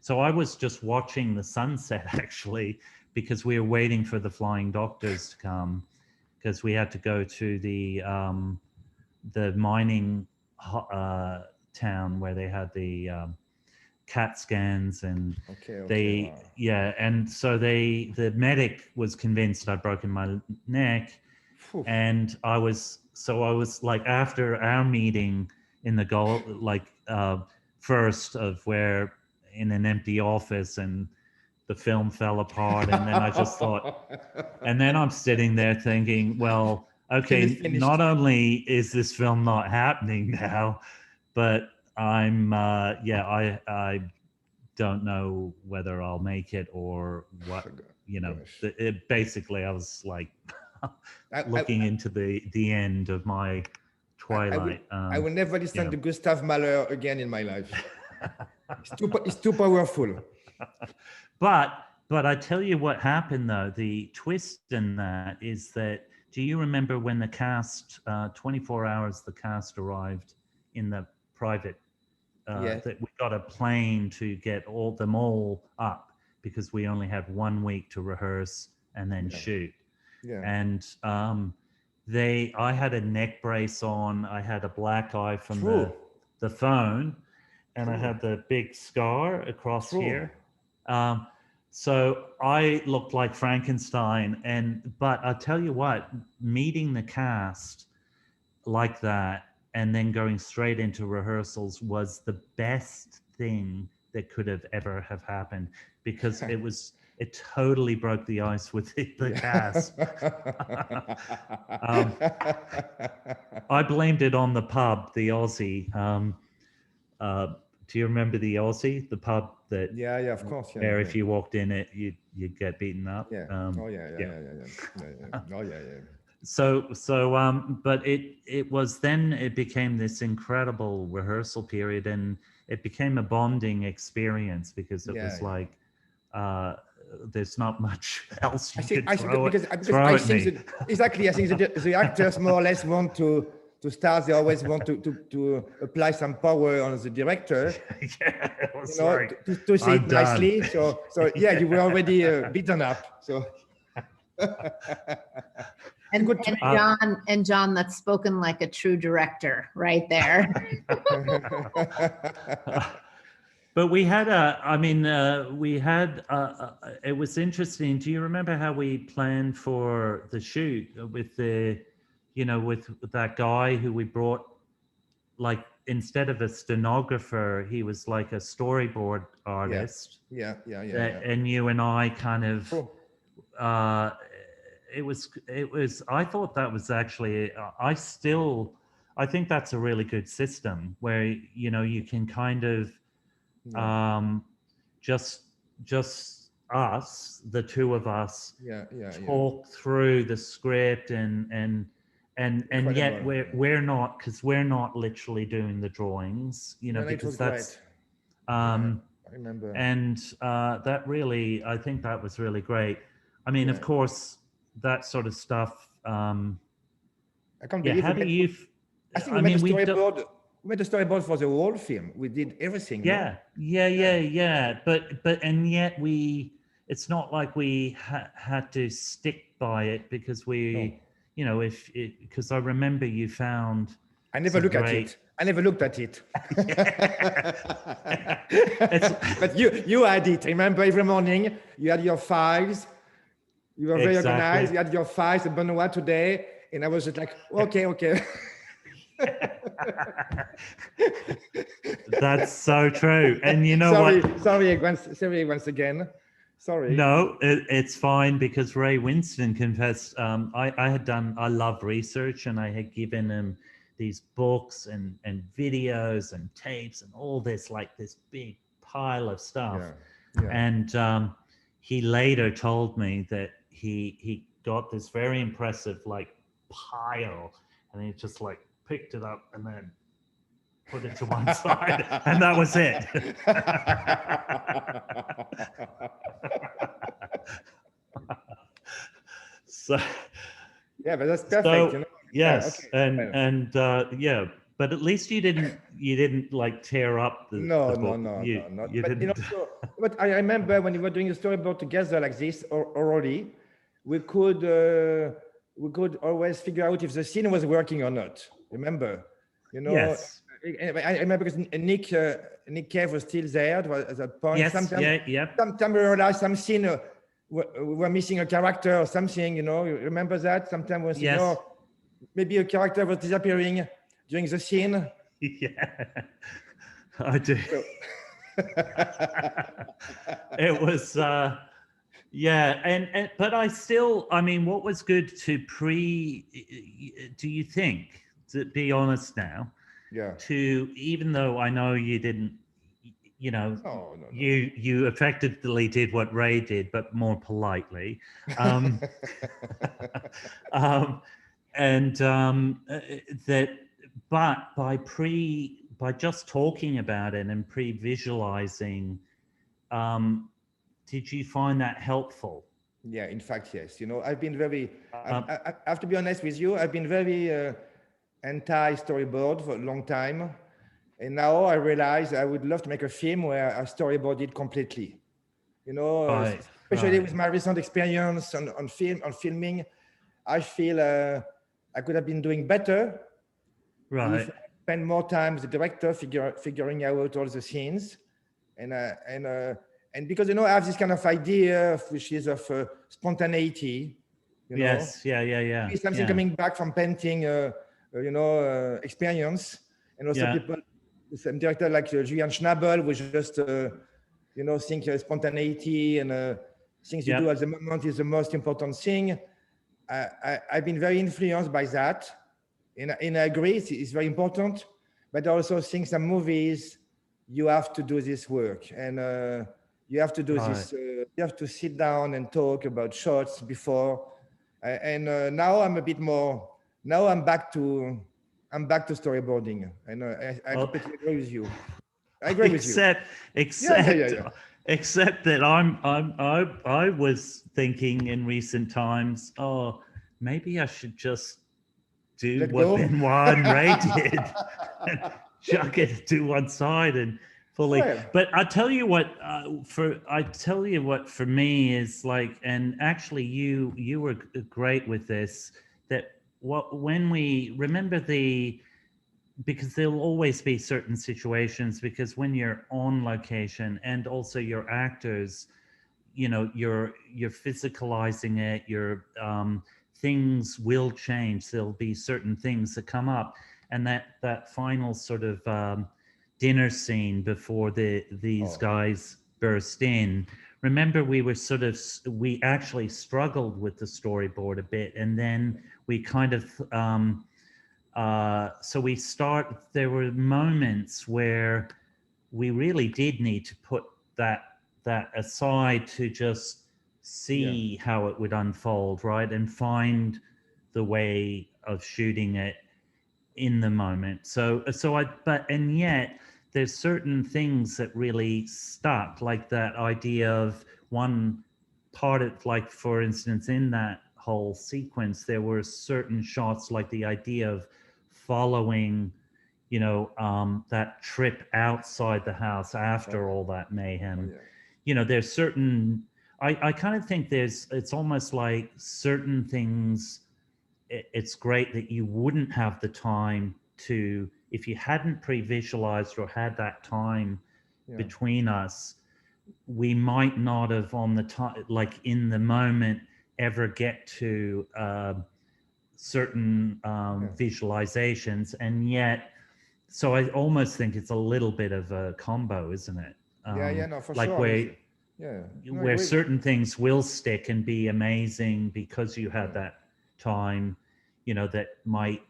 so I was just watching the sunset actually, because we were waiting for the flying doctors to come, because we had to go to the mining town where they had the CAT scans, and and so the medic was convinced I'd broken my neck. Phew. And I was like, after our meeting in the first of where in an empty office, and the film fell apart, and then I just thought, and then I'm sitting there thinking, well, okay, not only is this film not happening now, but I'm I don't know whether I'll make it or what, basically I was like looking into the end of my twilight. I will never listen to Gustav Mahler again in my life. It's too powerful. But I tell you what happened though. The twist in that is that, do you remember when the cast, 24 hours, the cast arrived in the private, that we got a plane to get them all up, because we only had 1 week to rehearse and then shoot. Yeah. And I had a neck brace on, I had a black eye from the phone, and I had the big scar across here. So I looked like Frankenstein. But I'll tell you what, meeting the cast like that and then going straight into rehearsals was the best thing that could have ever have happened, because it totally broke the ice with the cast. I blamed it on the pub, the Aussie. Do you remember the Aussie, the pub that? Yeah, of course. Yeah, where if you walked in it, you'd get beaten up. Yeah. But it became this incredible rehearsal period, and it became a bonding experience, because it was like, there's not much else you could throw at me. Exactly. I think the actors more or less want to start. They always want to apply some power on the director. To say it nicely. So you were already beaten up. So. And John, that's spoken like a true director right there. But we had it was interesting. Do you remember how we planned for the shoot with with that guy who we brought, like, instead of a stenographer, he was like a storyboard artist. Yeah. And you and I kind of, it was, I thought that was actually, I think that's a really good system where, you can kind of, just us, the two of us, talk through the script and yet we're not, because we're not literally doing the drawings, because that's I remember. And that really, I think that was really great. I mean, of course, that sort of stuff. I can't believe how do you? I think we made a storyboard for the whole film. We did everything. Yeah. But and yet it's not like we had to stick by it, because because I remember you found. I never looked at it. But you had it. Remember, every morning you had your files. You were very organized. You had your files, Benoit today, and I was just like, okay. That's so true. And you know what? Sorry once again. Sorry. No, it's fine, because Ray Winston confessed. I love research, and I had given him these books and videos and tapes and all this, like this big pile of stuff. Yeah. And he later told me that he got this very impressive like pile, and he just like picked it up and then put it to one side, and that was it. So yeah, but that's perfect. Yes, okay. but at least you didn't like tear up the No, the no, book. no, You, no, not. you But you know, didn't. but I remember when we were doing a storyboard together like this already, we could always figure out if the scene was working or not. Remember, you know, Yes. I remember because Nick Cave was still there at that point. Yes. Sometimes, Yeah. Yep. sometimes we realized some scene we were missing a character or something. You know, you remember that? Sometimes we think, Yes. oh, maybe a character was disappearing during the scene. Yeah. I do. So, It was. Yeah, and but I mean, what was good to do you think, to be honest now, yeah. to, even though I know you didn't, you know, No, no, no. you effectively did what Ray did, but more politely. Um, and that, but by just talking about it and pre-visualizing, did you find that helpful? Yeah, in fact, yes. You know, I've been very, I have to be honest with you, I've been very anti-storyboard for a long time. And now I realize I would love to make a film where I storyboarded completely. You know, Right, especially right, with my recent experience on filming, I feel I could have been doing better if right. I spent more time with the director figuring out all the scenes. And because, you know, I have this kind of idea which is of spontaneity, you know, Yes, yeah, maybe something yeah, coming back from painting, experience. And also yeah, people, some director like Julian Schnabel, which just, think spontaneity and things you do yeah. at the moment is the most important thing. I've been very influenced by that. And I agree, it's very important. But I also think some movies, you have to do this work. And you have to do Right. this, you have to sit down and talk about shots before. Now I'm a bit more, now I'm back to storyboarding. And I Oh, completely agree with you. I agree with you. except, Yeah. except that I was thinking in recent times, oh, maybe I should just do Let what go. Benoit and Ray did, and chuck it to one side and fully. Well, But I tell you what, for me is like, and actually you were great with this. That when we remember because there'll always be certain situations, because when you're on location and also your actors, you know, you're physicalizing it, things will change, there'll be certain things that come up, and that final sort of dinner scene before these guys burst in. Remember, we actually struggled with the storyboard a bit, and then we kind of there were moments where we really did need to put that aside to just see how it would unfold, right? And find the way of shooting it in the moment. And yet there's certain things that really stuck, like that idea of one part of, like, for instance, in that whole sequence, there were certain shots, like the idea of following, that trip outside the house after all that mayhem. There's certain, I kind of think it's almost like certain things, it's great that you wouldn't have the time to, if you hadn't pre-visualized or had that time between us, we might not have on the time, like in the moment, ever get to certain visualizations. And yet, so I almost think it's a little bit of a combo, isn't it? No, for like sure. No, I where agree. certain things will stick and be amazing because you had that time, that might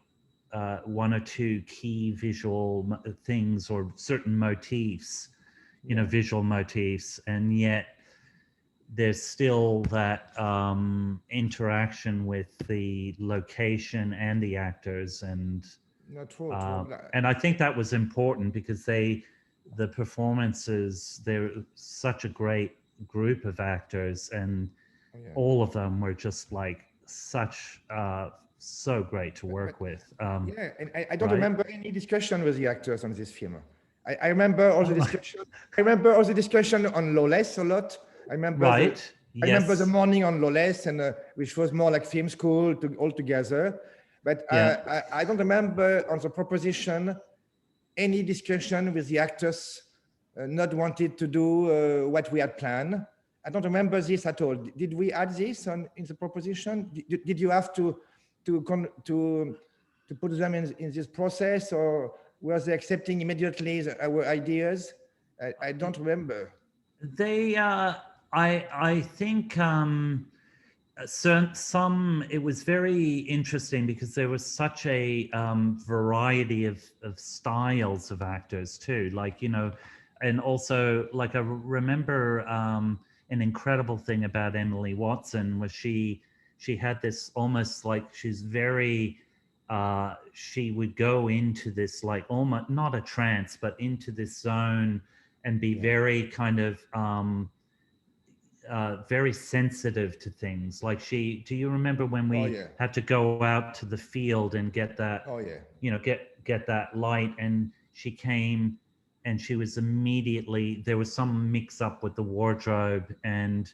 one or two key visual things or certain motifs, visual motifs, and yet there's still that interaction with the location and the actors, and No, true. and I think that was important because the performances, they're such a great group of actors, and all of them were just like such so great to work with. Yeah, and I don't right? remember any discussion with the actors on this film. I remember all the discussion. I remember all the discussion on Lawless a lot. I remember Right. I remember the Yes. morning on Lawless, and which was more like film school all together. But Yeah. I don't remember on the proposition any discussion with the actors not wanted to do what we had planned. I don't remember this at all. Did we add this in the proposition? Did you have to put them in this process, or were they accepting immediately our ideas? I don't remember. They, I think, some it was very interesting because there was such a variety of styles of actors too. Like, you know, and also like I remember an incredible thing about Emily Watson was she had this almost like she's very she would go into this like almost not a trance but into this zone and be very kind of very sensitive to things. Like do you remember when we had to go out to the field and get that, you know, get that light, and she came and she was immediately, there was some mix up with the wardrobe, and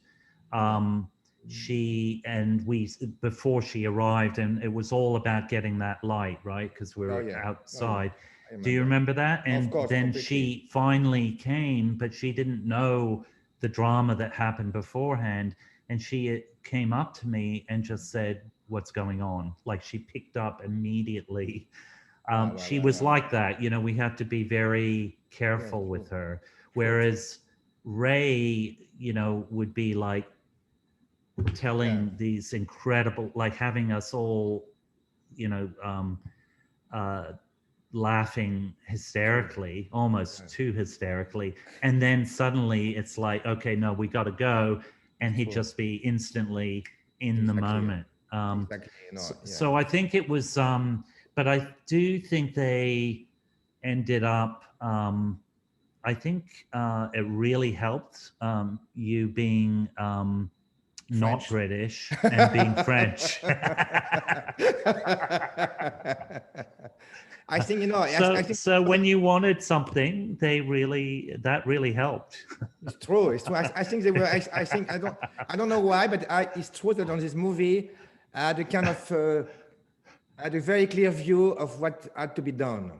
we before she arrived, and it was all about getting that light, right? Because we were outside. Do you remember that? And then she finally came, but she didn't know the drama that happened beforehand, and she came up to me and just said, "What's going on?" Like she picked up immediately. She was like that, you know. We have to be very careful with her, whereas Ray, you know, would be like telling these incredible, like having us all, you know, laughing hysterically, almost too hysterically, and then suddenly it's like, okay, no, we got to go, and he'd just be instantly in the moment. So I think it was but I do think they ended up I think it really helped you being not British and being French. I think, you know, so when you wanted something, that really helped. It's true. It's true. I think they were. I think I don't know why, but it's true that on this movie, I had a kind of had a very clear view of what had to be done.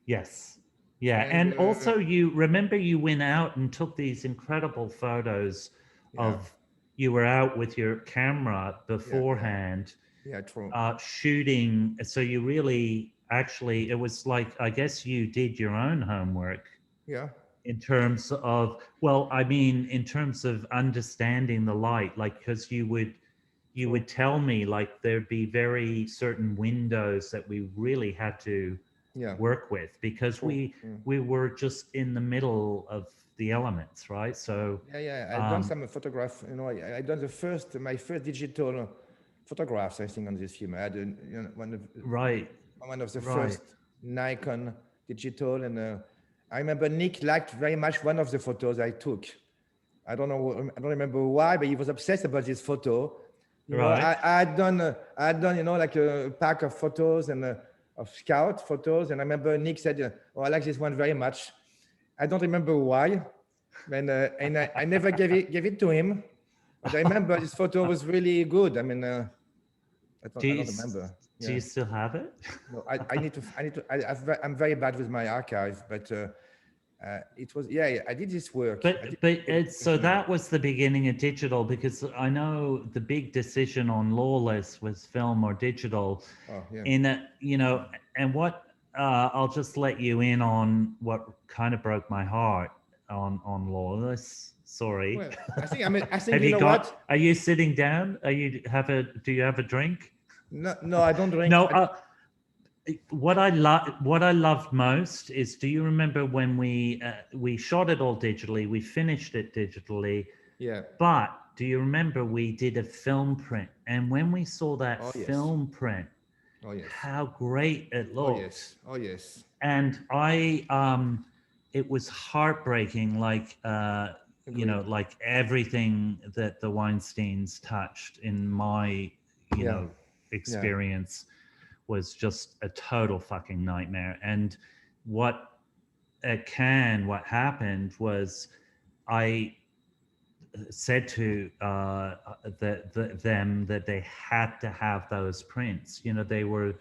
Yes. Yeah, and also you remember you went out and took these incredible photos of, you were out with your camera beforehand. Yeah, true. Shooting. So you really, actually, it was like, I guess you did your own homework. Yeah. In terms of, well, I mean, in terms of understanding the light, like, because you would tell me like there'd be very certain windows that we really had to work with, because we were just in the middle of the elements, right? So I've done some photograph. You know, I done my first digital photographs, I think, on this film. I had one of the first Nikon digital, and I remember Nick liked very much one of the photos I took. I don't remember why, but he was obsessed about this photo. You know, I had done, you know, like a pack of photos and of scout photos, and I remember Nick said, "Oh, I like this one very much." I don't remember why, and I never gave it to him. But I remember this photo was really good. I mean, I don't remember. Do you still have it? No, I need to. I'm very bad with my archive, but it was. I did this work. So that was the beginning of digital, because I know the big decision on Lawless was film or digital. You know, and what I'll just let you in on what kind of broke my heart on Lawless. Sorry. Well, I think you know what? Are you sitting down? Do you have a drink? No, I don't drink. No. What I loved most is, do you remember when we shot it all digitally, we finished it digitally, but do you remember we did a film print, and when we saw that film print, how great it looked. Oh yes. And it was heartbreaking, like you know, like everything that the Weinsteins touched in my, you know, experience was just a total fucking nightmare. And at Cannes, what happened was I said to them that they had to have those prints. You know, they were,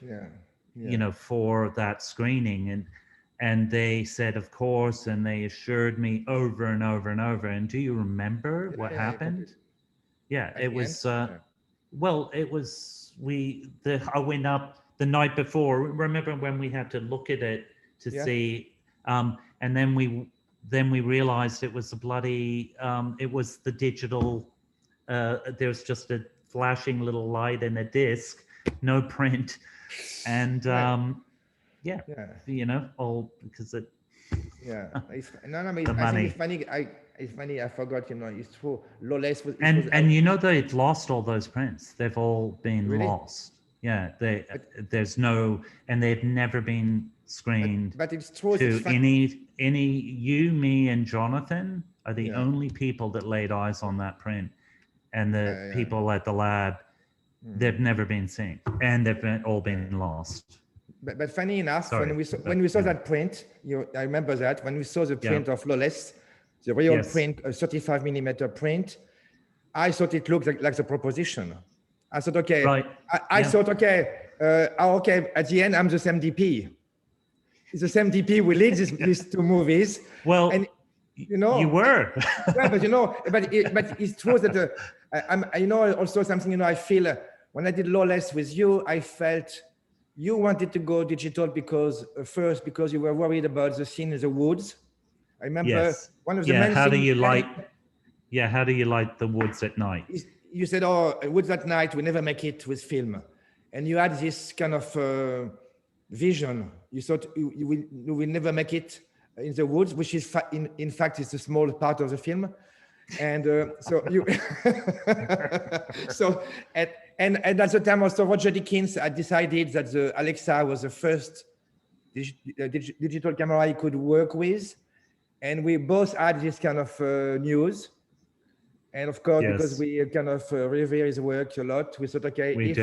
you know, for that screening, and they said, of course, and they assured me over and over and over. And do you remember what happened? Yeah, it was. Well, it was I went up the night before. Remember when we had to look at it to see, and then we realized it was a bloody. It was the digital. There was just a flashing little light and a disc, no print, and you know, all because it. Yeah, it's, no, I the think money. it's funny. It's funny. I forgot. You know, it's true. Lawless was. And you know they've lost all those prints. They've all been Really? lost. Yeah, there's no, and they've never been screened. But it's true. To It's any you, me, and Jonathan are the only people that laid eyes on that print, and the people at the lab, they've never been seen, and they've all been lost. But funny enough, Sorry, when we saw that print, I remember that when we saw the print of Lawless, the real print, a 35mm print, I thought it looked like the proposition. I thought, okay, I thought, okay, at the end, I'm the same DP. It's the same DP. We lead these two movies. Well, and, you know, you were. yeah, but you know, but it's true that you know, also something, you know, I feel when I did Lawless with you, I felt you wanted to go digital because first, because you were worried about the scene in the woods. I remember one of the main how do things you like? Yeah, how do you like the woods at night? You said, "Oh, woods at night, we never make it with film," and you had this kind of vision. You thought you will never make it in the woods, which is in fact is a small part of the film, and so you. So and at the time also Roger Deakins had decided that the Alexa was the first digital camera he could work with. And we both had this kind of news. And of course, because we kind of revere his work a lot, we thought, okay, we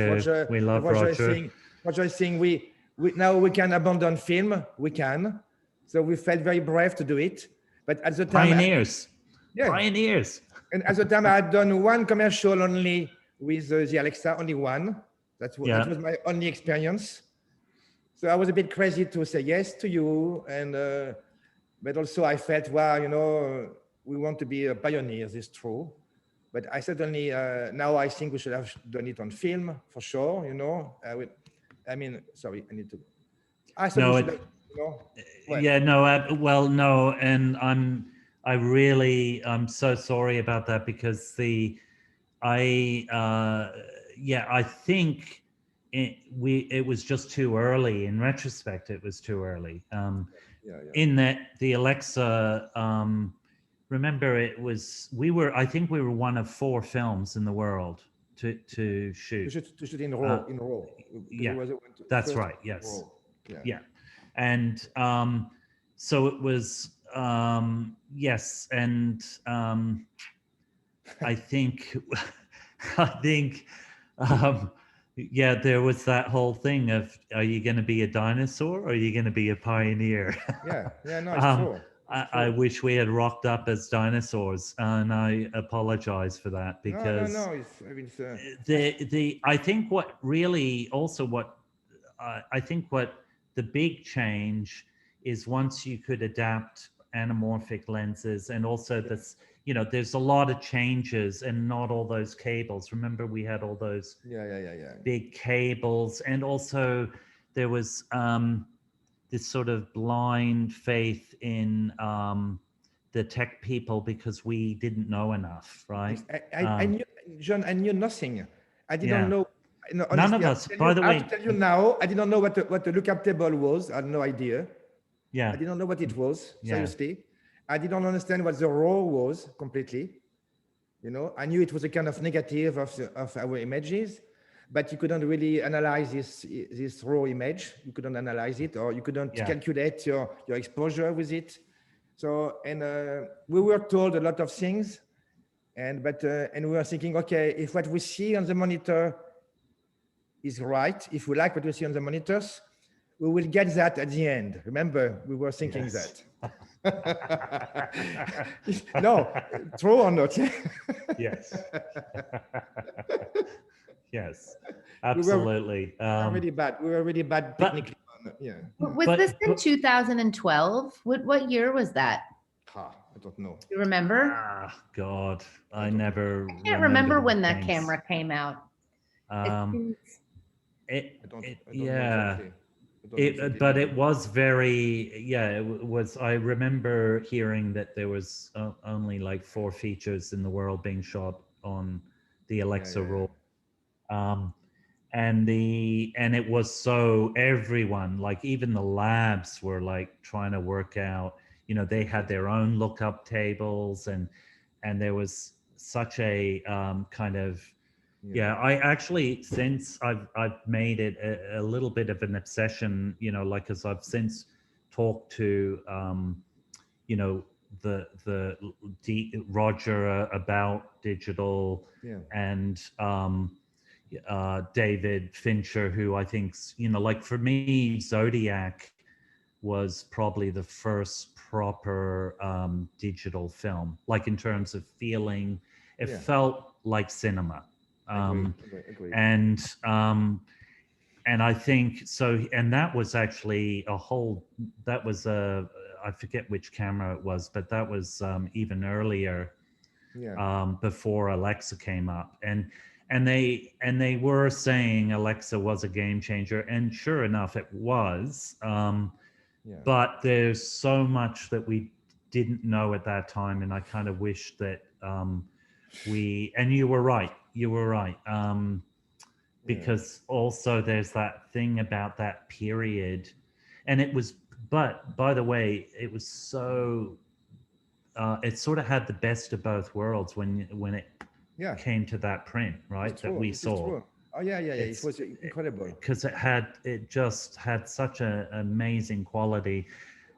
love Roger is saying we now we can abandon film, we can. So we felt very brave to do it. But at the time, pioneers. And at the time, I had done one commercial only with the Alexa, only one. That was my only experience. So I was a bit crazy to say yes to you, and but also I felt, wow, you know, we want to be pioneers. It's true. But I certainly now I think we should have done it on film for sure. You know, I mean, sorry, I need to. I thought we should have, you know. Well, yeah, no, well, no, and I'm so sorry about that because I think it was just too early. In retrospect, it was too early. In that the Alexa, remember I think we were one of 4 films in the world to shoot. To shoot in raw. Yeah, that's right. Yes. Yeah. And so it was, yes. And I think, yeah, there was that whole thing of, are you going to be a dinosaur or are you going to be a pioneer? No, it's true. I wish we had rocked up as dinosaurs, and I apologize for that because I think what really also I think what the big change is once you could adapt anamorphic lenses, and also this, you know, there's a lot of changes and not all those cables. Remember, we had all those big cables, and also there was this sort of blind faith in the tech people because we didn't know enough, right? I knew, John, I knew nothing. I didn't know. No, honestly, none of us. By the way, I have to tell you now, I didn't know what the lookup table was. I had no idea. Yeah. I didn't know what it was. Seriously, I didn't understand what the raw was completely. You know, I knew it was a kind of negative of our images, but you couldn't really analyze this raw image. You couldn't analyze it, or you couldn't calculate your exposure with it. So, and we were told a lot of things, and we were thinking, okay, if what we see on the monitor is right, if we like what we see on the monitors, we will get that at the end. Remember, we were thinking Yes. that. No, true or not? Yes. Yes, absolutely. We were really bad. We were really bad technically. Yeah. Was But- this in but- 2012? What year was that? I don't know. You remember? God, I never. I can't remember when that things. camera came out. Um, it, I don't it- know yeah. exactly. I don't know exactly. But it was very, yeah, it was, I remember hearing that there was only like 4 features in the world being shot on the Alexa Raw. And it was so everyone, like even the labs were like trying to work out, you know, they had their own lookup tables and there was such a kind of, yeah, I actually, since I've made it a little bit of an obsession, you know, like as I've since talked to, you know, the Roger about digital and David Fincher, who I think's, you know, like for me, Zodiac was probably the first proper digital film, like in terms of feeling, it felt like cinema. Agree. And I think so, and that was actually that was I forget which camera it was, but that was even earlier, before Alexa came up, and they were saying Alexa was a game changer, and sure enough it was, but there's so much that we didn't know at that time, and I kind of wish that and you were right, because also there's that thing about that period, and it was, but by the way, it was so it sort of had the best of both worlds when it came to that print, right, that we saw. Oh yeah, it was incredible because it just had such an amazing quality.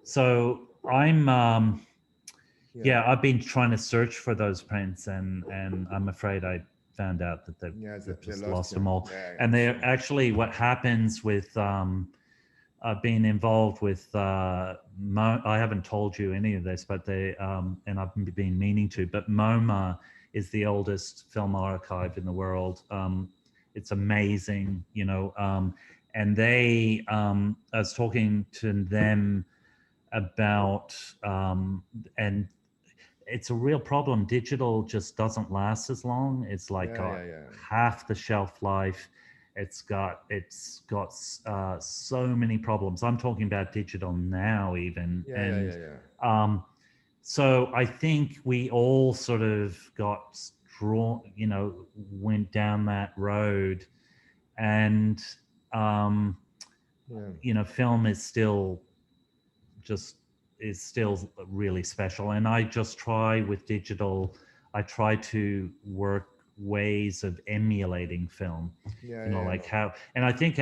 So I'm I've been trying to search for those prints, and I'm afraid I found out that they've just lost them all. And they're actually, what happens with I've been involved with I haven't told you any of this, but they and I've been meaning to, but MoMA is the oldest film archive in the world. It's amazing, you know, and they I was talking to them about and it's a real problem. Digital just doesn't last as long. It's like half the shelf life. It's got so many problems. I'm talking about digital now even. So I think we all sort of got drawn, you know, went down that road, and you know, film is still really special. And I just try with digital, I try to work ways of emulating film, like how, and I think,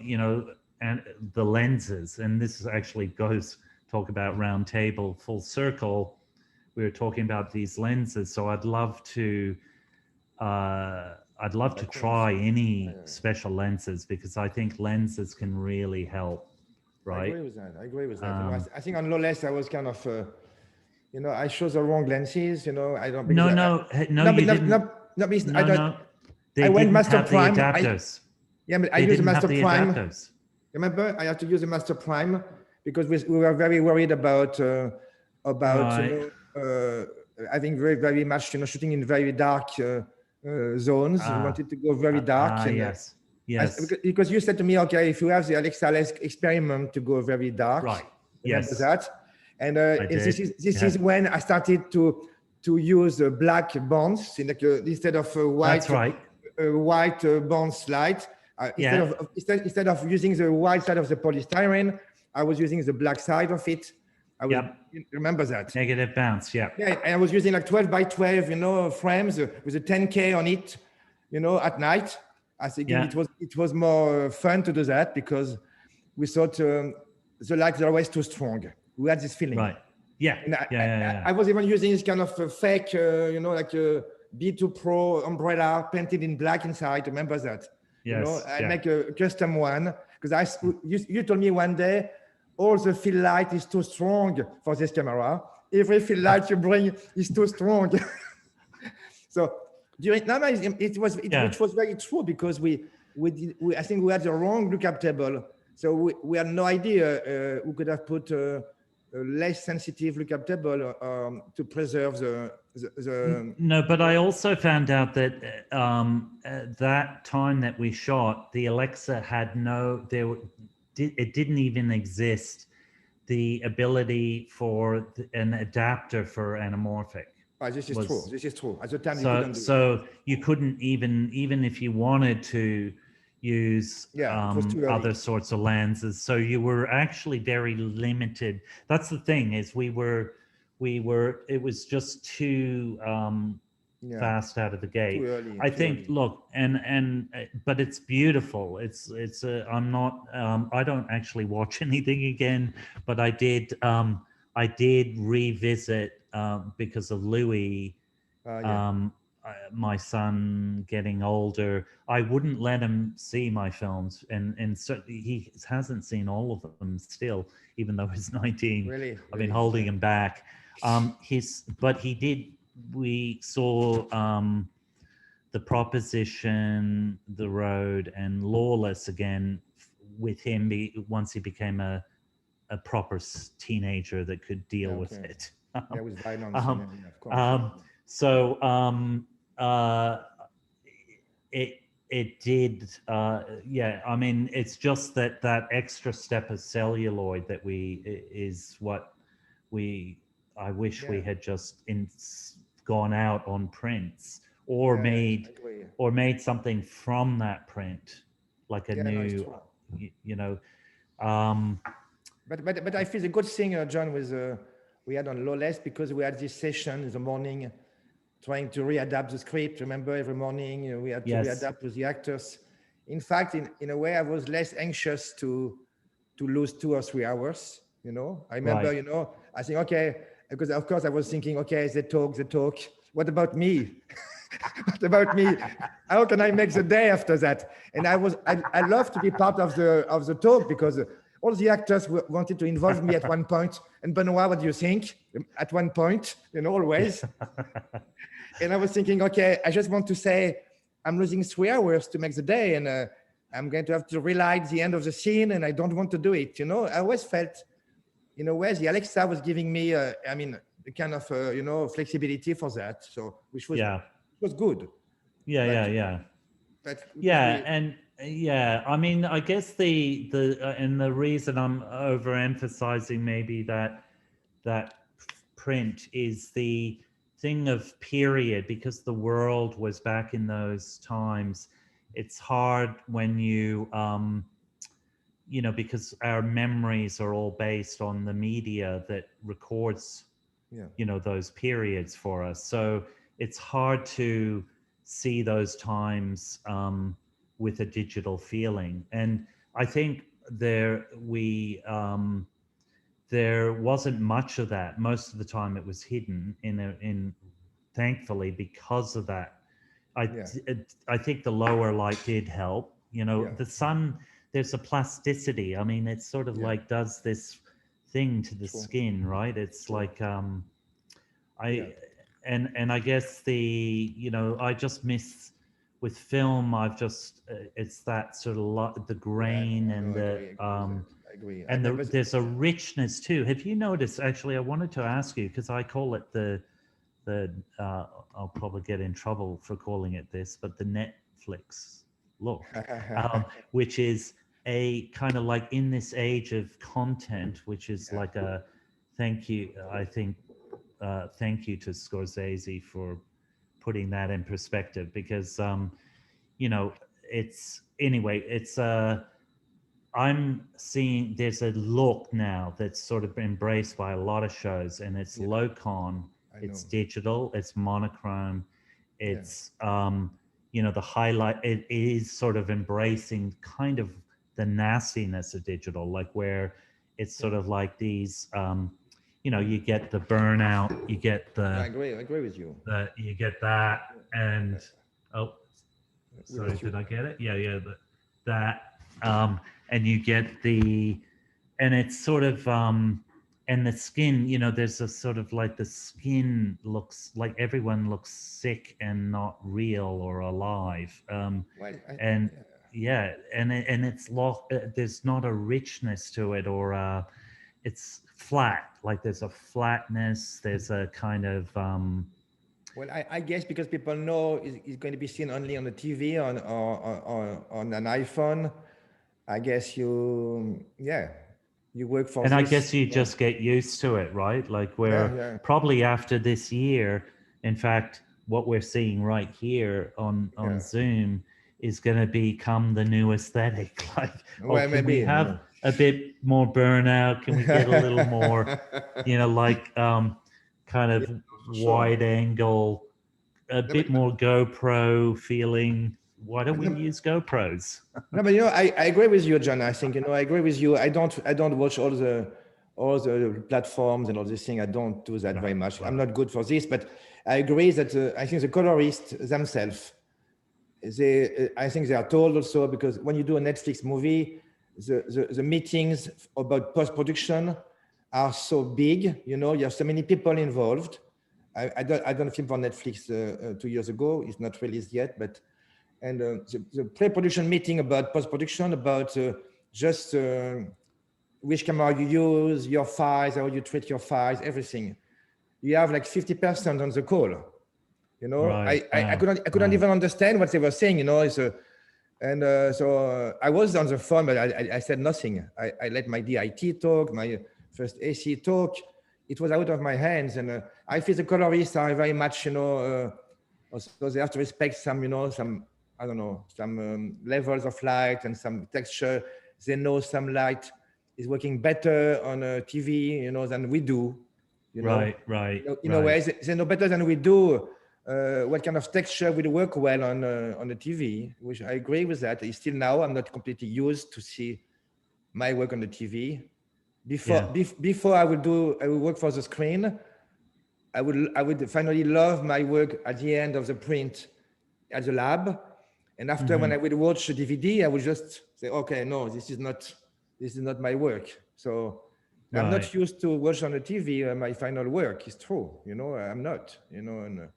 you know, and the lenses, and this actually goes, talk about Roundtable full circle. We were talking about these lenses, so I'd love to try any special lenses, because I think lenses can really help. Right. I agree with that. You know, I think on Lawless I was kind of, you know, I chose the wrong lenses. You know, I don't. I went Master Prime. But I used the Master Prime. Remember, I had to use the Master Prime because we were very worried about you know, having very much, you know, shooting in very dark zones. We wanted to go very dark. Yes. Because you said to me, okay, if you have the Alexa experiment to go very dark, right? Remember that? And this is when I started to use black bonds instead of white. That's right. White bond slide. Instead of using the white side of the polystyrene, I was using the black side of it. Remember that? Negative bounce. Yeah. I was using like 12 by 12, you know, frames with a 10K on it, you know, at night. I think it was more fun to do that because we thought the lights are always too strong. We had this feeling. Right. Yeah. And I was even using this kind of fake, you know, like a B2 Pro umbrella painted in black inside. Remember that? You know, Yes, I yeah. make a custom one because you told me one day, all the fill light is too strong for this camera. Every fill light you bring is too strong. So during it was very true because I think we had the wrong lookup table. So we had no idea we could have put a less sensitive lookup table to preserve the No, but I also found out that at that time that we shot, the Alexa had it didn't even exist, the ability for an adapter for anamorphic. This is true. This is true. At the time, you couldn't even if you wanted to use it was too early. other sorts of lenses. So you were actually very limited. That's the thing, is it was just too fast out of the gate. Too early, I too think early. look, but it's beautiful. I'm not I don't actually watch anything again, but I did revisit because of Louis, my son getting older. I wouldn't let him see my films, and so he hasn't seen all of them still, even though he's 19. Really? I've been holding him back. But he did. We saw The Proposition, The Road, and Lawless again with him once he became a proper teenager that could deal with it. There was violence, of course. It did, I mean, it's just that extra step of celluloid that I wish we had just gone out on prints or made something from that print, like a new, But I feel the good thing, John, was we had on Lawless, because we had this session in the morning trying to readapt the script. Remember, every morning we had to readapt with the actors. In fact, in a way, I was less anxious to lose 2 or 3 hours. I remember, I think, okay, because of course I was thinking, okay, they talk. What about me? What about me? How can I make the day after that? And I love to be part of the talk, because all the actors wanted to involve me at one point. And Benoit, what do you think? At one point, always. And I was thinking, okay, I just want to say I'm losing 3 hours to make the day, and I'm going to have to relight the end of the scene, and I don't want to do it. I always felt, in a way, the Alexa was giving me, the kind of, flexibility for that. So, which was good. I mean, I guess the reason I'm overemphasizing maybe that print is the thing of period, because the world was back in those times. It's hard when you because our memories are all based on the media that records those periods for us. So it's hard to see those times with a digital feeling. And I think there wasn't much of that. Most of the time it was hidden in thankfully, because of that. I think the lower light did help. The sun, there's a plasticity. I mean, it's sort of like does this thing to the skin, right? It's like and I guess I just miss with film. I've just it's that sort of the grain and I agree. And there's a richness too. Have you noticed? Actually, I wanted to ask you, because I call it the I'll probably get in trouble for calling it this, but the Netflix look, which is a kind of like, in this age of content, which is like a thank you. I think thank you to Scorsese for putting that in perspective, because it's I'm seeing there's a look now that's sort of embraced by a lot of shows, and it's low con, it's digital, it's monochrome, it's the highlight. It is sort of embracing kind of the nastiness of digital, like where it's sort of like these you get the burnout, you get the I agree with you. you get that, and Sorry, did I get it? Yeah. And you get and it's sort of, and the skin, there's a sort of like the skin looks like everyone looks sick and not real or alive. And it's there's not a richness to it, or it's flat, like there's a flatness, there's a kind of, well, I guess because people know it's going to be seen only on the TV or on an iPhone. I guess you work for and this. I guess you just get used to it, right? Like probably after this year, in fact, what we're seeing right here on Zoom is going to become the new aesthetic. Like, well, can we have a bit more burnout? Can we get a little more, kind of wide angle, a bit more GoPro feeling? Why don't we use GoPros? No, but I agree with you, John. I think I agree with you. I don't watch all the platforms and all this thing. I don't do that very much. I'm not good for this, but I agree that I think the colorists themselves, I think they are told also, because when you do a Netflix movie, the meetings about post-production are so big. You have so many people involved. I done a film for Netflix 2 years ago. It's not released yet, but the pre-production meeting about post-production, about just which camera you use, your files, how you treat your files, everything. You have like 50% on the call. Right. I couldn't even understand what they were saying. So I was on the phone, but I said nothing. I let my DIT talk, my first AC talk. It was out of my hands, and I feel the colorists are very much, so they have to respect some I don't know, some levels of light and some texture. They know some light is working better on a TV, than we do. Right. In a way, they know better than we do what kind of texture will work well on the TV, which I agree with that. Still now, I'm not completely used to see my work on the TV. Before I will work for the screen, I would finally love my work at the end of the print at the lab. And after, when I would watch the DVD, I would just say, okay, no, this is not my work. So I'm not used to watch on the TV my final work. It's true, I'm not, and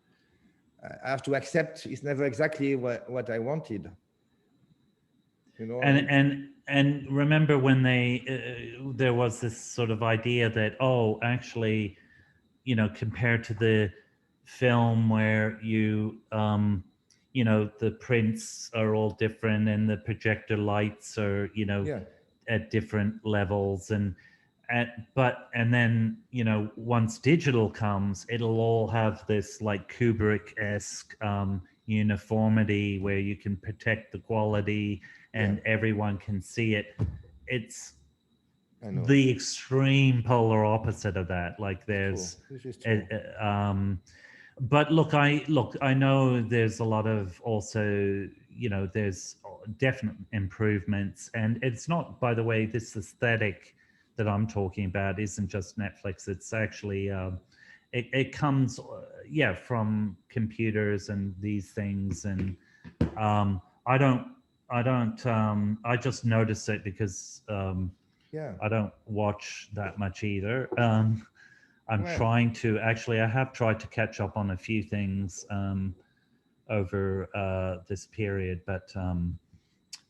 I have to accept it's never exactly what I wanted. And remember when there was this sort of idea that, actually, compared to the film where the prints are all different and the projector lights are, at different levels, and then, once digital comes, it'll all have this like Kubrick-esque uniformity where you can protect the quality and everyone can see it. It's the extreme polar opposite of that. Like there's but look, I know there's a lot of also, there's definite improvements, and it's not, by the way, this aesthetic that I'm talking about isn't just Netflix. It's actually, it comes, from computers and these things. And I just notice it because I don't watch that much either. I'm trying to, actually, I have tried to catch up on a few things over this period, but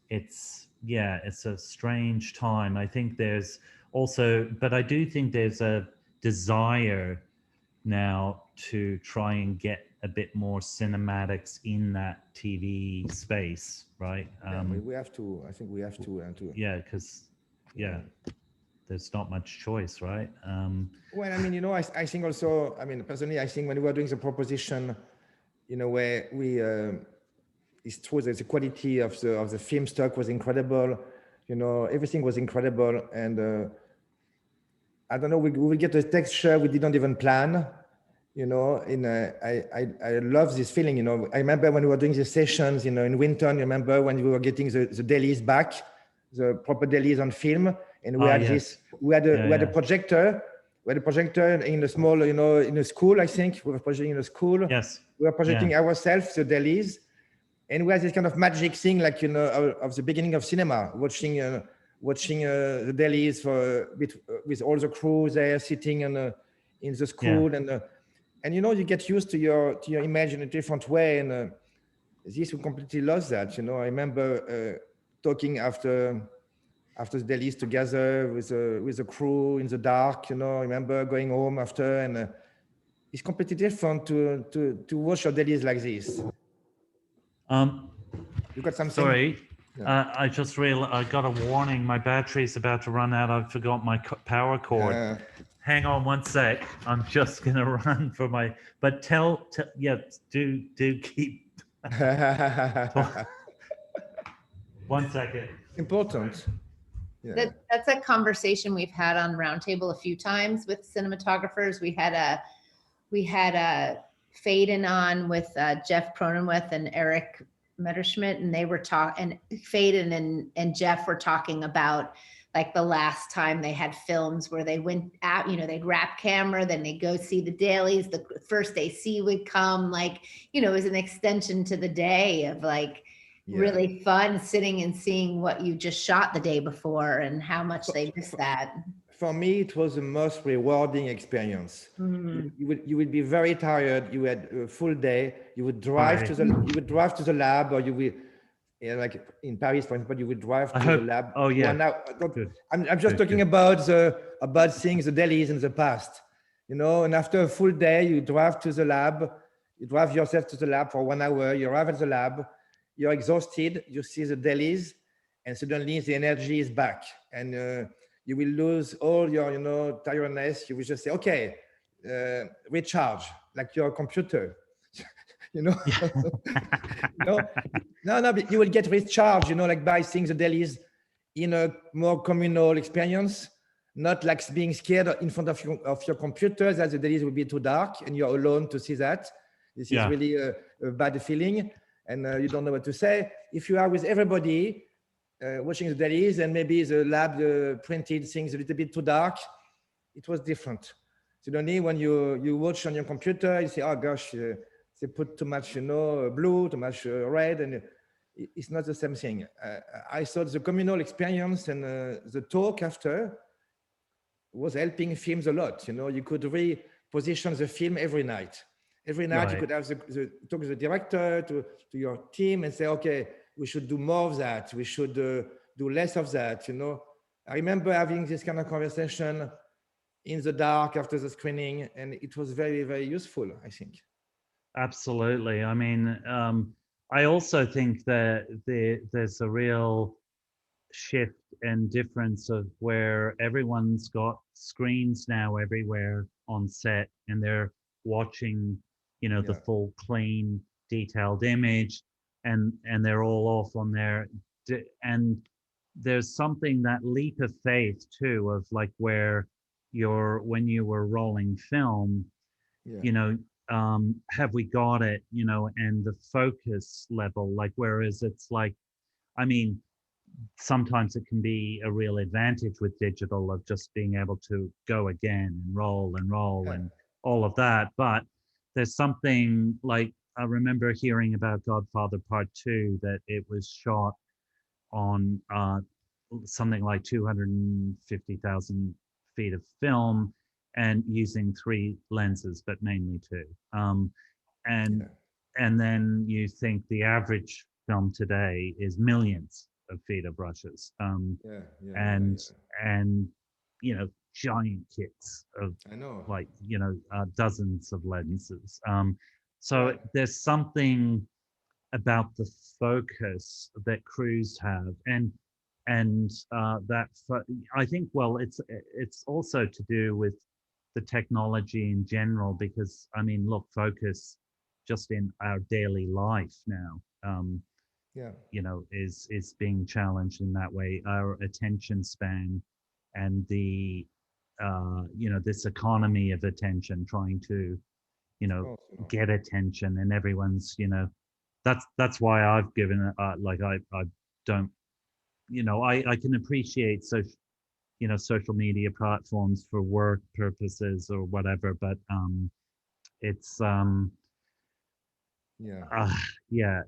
it's a strange time. I think there's also, but I do think there's a desire now to try and get a bit more cinematics in that TV space, right? We have to, I think we have to. Yeah, because, there's not much choice, right? Well, I mean, I think also, personally, I think when we were doing the proposition, where it's true that the quality of the film stock was incredible, everything was incredible. And I don't know, we will get a texture we didn't even plan, I love this feeling, I remember when we were doing the sessions, in Winton, remember when we were getting the dailies back, the proper dailies on film. And we had a projector. We had a projector in a small, in a school, I think. We were projecting in a school. Yes. We were projecting ourselves, the dailies. And we had this kind of magic thing, like, you know, of the beginning of cinema, watching the dailies with all the crew there sitting in the school, and you know, you get used to your image in a different way, and this we completely lost that. You know, I remember talking after the dailies together with the crew in the dark. You know, I remember going home after, and it's completely different to watch your dailies like this. You got something? Sorry, I just realized I got a warning. My battery's about to run out. I forgot my power cord. Hang on one sec. I'm just gonna run for my. But do keep. One second. Important. Yeah. That's a conversation we've had on Roundtable a few times with cinematographers. We had a fade-in on with Jeff Cronenweth and Eric Metterschmidt, and they were talking, and Faden and Jeff were talking about like the last time they had films where they went out, you know, they'd wrap camera, then they'd go see the dailies, the first AC would come, like, you know, it was an extension to the day of like really fun sitting and seeing what you just shot the day before and how much they miss that. For me, it was the most rewarding experience. You would be very tired. You had a full day. You would drive to the lab, or you will, like in Paris, for example, you would drive to the lab. Oh yeah. I'm just talking about things, the dailies in the past, you know. And after a full day, you drive to the lab. You drive yourself to the lab for 1 hour. You arrive at the lab. You're exhausted. You see the dailies, and suddenly the energy is back, and you will lose all your, you know, tiredness. You will just say, okay, recharge, like your computer, you know. No, but you will get recharged, you know, like by seeing the dailies in a more communal experience, not like being scared in front of your computer that the dailies will be too dark and you're alone to see that. This is really a bad feeling, and you don't know what to say. If you are with everybody, watching the dailies, and maybe the lab printed things a little bit too dark, it was different. Suddenly, when you watch on your computer, you say, "Oh gosh, they put too much, you know, blue, too much red," and it's not the same thing. I thought the communal experience and the talk after was helping films a lot. You know, you could reposition the film every night. Every night you could have the talk to the director, to your team, and say, "Okay, we should do more of that. We should do less of that." You know, I remember having this kind of conversation in the dark after the screening, and it was very, very useful, I think. Absolutely. I mean, I also think that there's a real shift and difference of where everyone's got screens now everywhere on set, and they're watching, you know, the full, clean, detailed image. And they're all off on their, and there's something, that leap of faith too, of like where when you were rolling film, you know, have we got it, you know, and the focus level, like, whereas it's like, I mean, sometimes it can be a real advantage with digital of just being able to go again and roll and all of that. But there's something like, I remember hearing about Godfather Part 2, that it was shot on something like 250,000 feet of film and using 3 lenses, but mainly 2. And then you think the average film today is millions of feet of brushes, and you know, giant kits of, like, you know, dozens of lenses. So there's something about the focus that crews have, and that I think, well, it's also to do with the technology in general, because I mean, look, focus just in our daily life now, you know, is being challenged in that way. Our attention span and the you know, this economy of attention, trying to, you know, get attention, and everyone's, you know, that's why I've given like I don't, you know, I can appreciate social media platforms for work purposes or whatever, but it's Yeah. Yeah,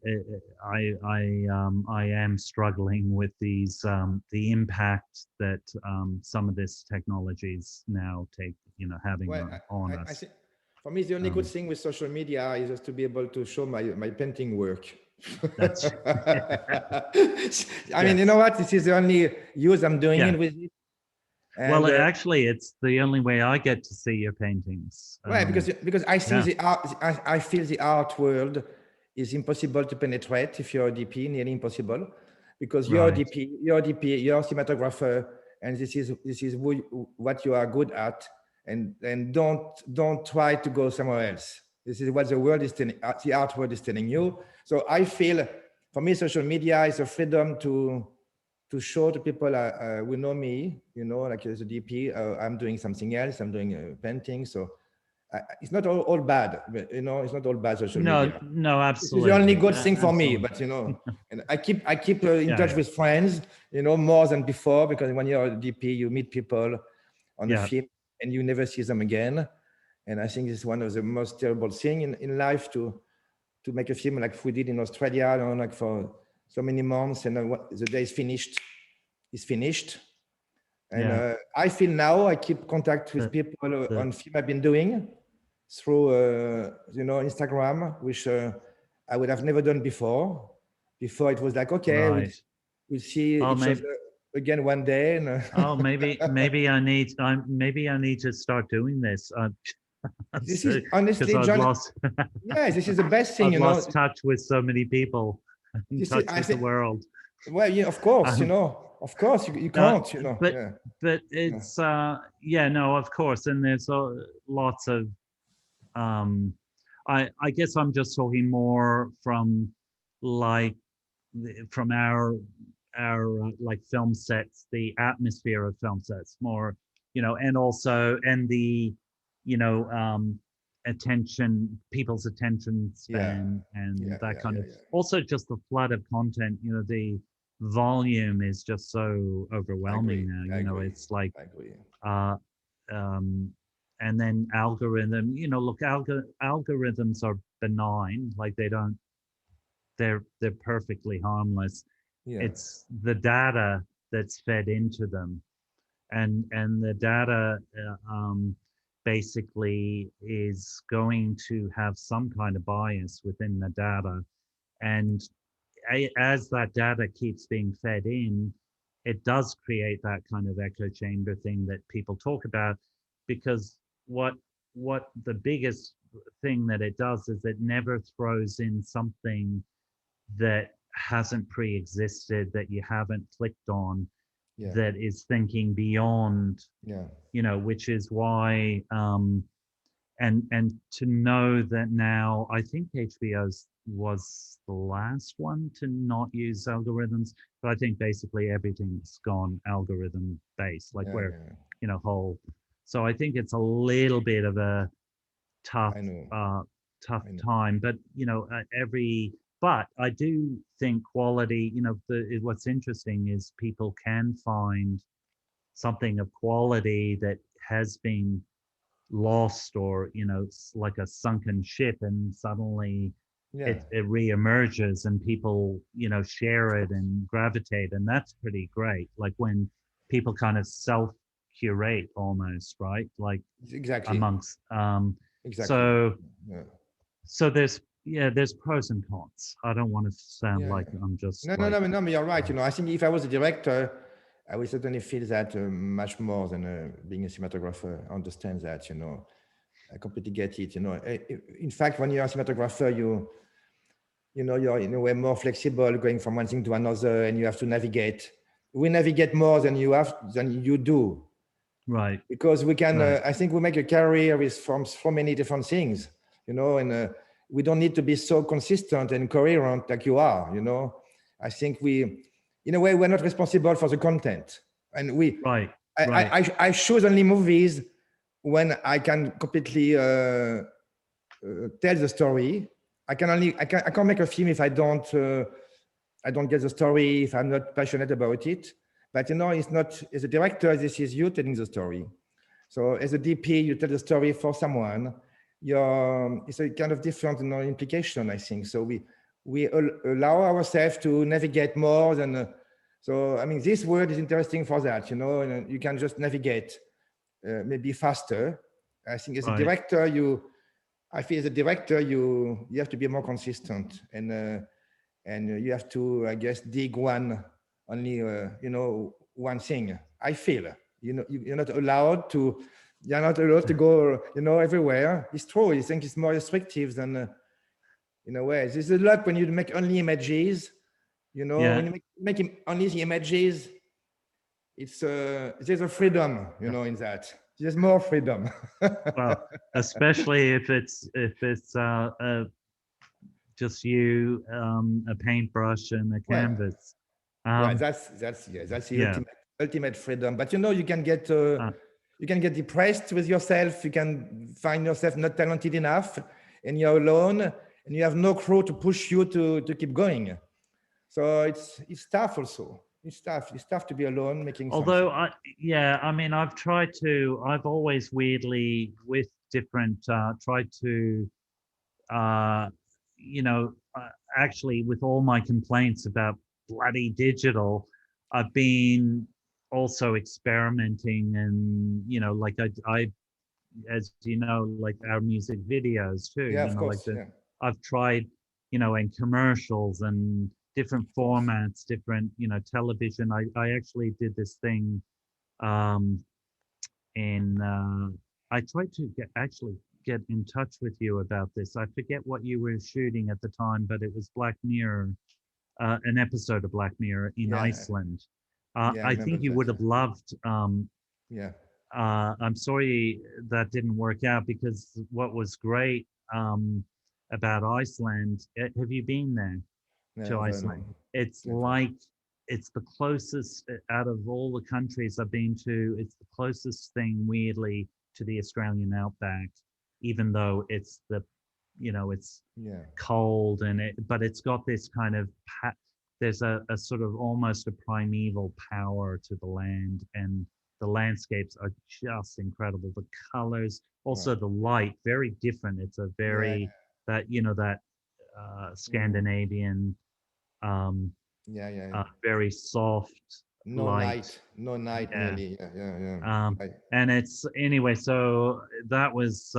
I am struggling with these the impact that some of this technology is now having Well, on I us. think for me, the only good thing with social media is just to be able to show my painting work. That's I mean, you know what? This is the only use I'm doing yeah. it with it. Well, And actually, it's the only way I get to see your paintings. right, because I see Yeah. the art, I feel the art world is impossible to penetrate if you're a DP, nearly impossible, because you're a Right. DP, you're a cinematographer, and this is what you are good at, and don't try to go somewhere else. This is what the world is telling, the art world is telling you. So I feel, for me, social media is a freedom to show to people who know me, like as a DP, I'm doing something else, I'm doing painting. So it's not all bad, but, it's not all bad social No, media. no, This is the only absolutely. good thing for me, Absolutely. but, and I keep in touch Yeah. with friends, more than before, because when you're a DP, you meet people on the Yeah. film and you never see them again. And I think it's one of the most terrible things in life to make a film like we did in Australia, like for so many months, and the day is finished. And Yeah. I feel now I keep contact with people on film I've been doing through, Instagram, which I would have never done before. Before it was like, okay, Right. we'll see Oh, each maybe. other again one day. And, Oh, maybe I need to start doing this. this is Because honestly, I've John. lost Yeah, this is the best thing, I've lost touch with so many people, in This is, touch I with the think, world. well, yeah, of course, Um, you no, can't, but yeah. it's yeah, no, of course, and there's lots of um, I guess I'm just talking more from like from our like film sets, the atmosphere of film sets, more, and also the people's attention Yeah, span, and yeah, that yeah, kind yeah, of, yeah. also just the flood of content, the volume is just so I overwhelming agree. now. I agree. It's like I agree. uh and then algorithm, look, algorithms are benign, like they're perfectly harmless. Yeah, It's the data that's fed into them, and the data basically is going to have some kind of bias within the data, and as that data keeps being fed in, it does create that kind of echo chamber thing that people talk about, because what the biggest thing that it does is it never throws in something that hasn't pre-existed, that you haven't clicked on, yeah, that is thinking beyond, yeah, which is why and to know that now, I think HBO's was the last one to not use algorithms, but I think basically everything's gone algorithm based, like yeah, where, yeah. whole. So I think it's a little bit of a tough, I know. tough I know. time, but but I do think quality, what's interesting is people can find something of quality that has been lost, or it's like a sunken ship, and suddenly Yeah, it reemerges, and people share it and gravitate, and that's pretty great, like when people kind of self curate almost, right, like exactly, amongst exactly. so Yeah, there's pros and cons. I don't want to sound yeah, like yeah. I'm just No, no, like no, no, but you're right. I think if I was a director, I would certainly feel that much more than being a cinematographer. I understand that, I completely get it. In fact, when you're a cinematographer, you're in a way more flexible, going from one thing to another, and you have to navigate. We navigate more than you do, right, because we can. right, I think we make a career from so many different things, and we don't need to be so consistent and coherent like you are. I think in a way, we're not responsible for the content, and right, right, I choose only movies when I can completely tell the story. I can't make a film if I don't get the story, if I'm not passionate about it. But it's not, as a director, this is you telling the story. So as a DP, you tell the story for someone, it's a kind of different, implication, I think. So we allow ourselves to navigate more than. So I mean, this word is interesting for that. And you can just navigate maybe faster. I think as a director, I feel as a director, you have to be more consistent, and you have to, I guess, dig one thing. I feel, you're not allowed to. You're not allowed to go, everywhere. It's true. I think it's more restrictive than, in a way. There's a lot when you make only images, when you make only the images, it's there's a freedom, in that. There's more freedom. Well, especially if it's just you, a paintbrush and a canvas. Right. That's the ultimate freedom. But you can get depressed with yourself. You can find yourself not talented enough, and you're alone, and you have no crew to push you to keep going. So it's tough also. It's tough to be alone making Although something. I've always weirdly with different tried to actually with all my complaints about bloody digital, I've been also experimenting, and like I as you know, like our music videos too, Yeah, of course. I've tried, in commercials and different formats, different, television. I actually did this thing in I tried to get in touch with you about this. I forget what you were shooting at the time, but it was Black Mirror, an episode of Black Mirror in Iceland. I think you would have loved. I'm sorry that didn't work out, because what was great about Iceland, have you been there to Iceland? No. It's like, it's the closest out of all the countries I've been to. It's the closest thing, weirdly, to the Australian outback, even though it's it's cold, but it's got this kind of there's a sort of almost a primeval power to the land, and the landscapes are just incredible. The colors, also the light, very different. It's a very Scandinavian, very soft light. No night, nearly. And it's anyway. So that was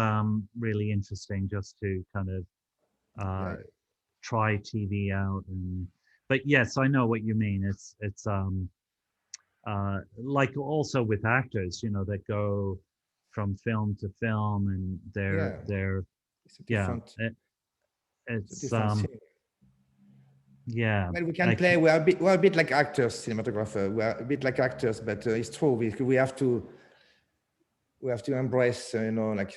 really interesting, just to kind of try TV out. But yes, I know what you mean. It's like also with actors, that go from film to film, and they're it's well, we can play. We're a bit like actors, cinematographer. We're a bit like actors, but it's true. We have to embrace, like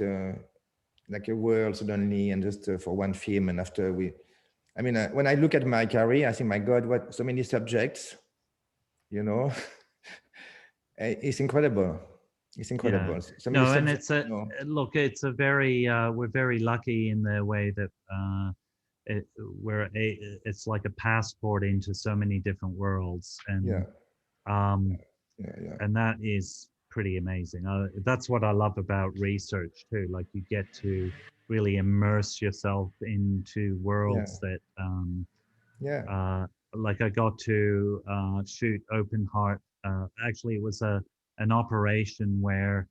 a world suddenly, and just for one film. And after when I look at my career, I think, my God, what so many subjects, it's incredible. It's incredible. Yeah. And it's look, it's a very we're very lucky in the way that it's like a passport into so many different worlds, and and that is pretty amazing. That's what I love about research too. Like, you get to really immerse yourself into worlds that like I got to shoot Open Heart. Actually, it was an operation where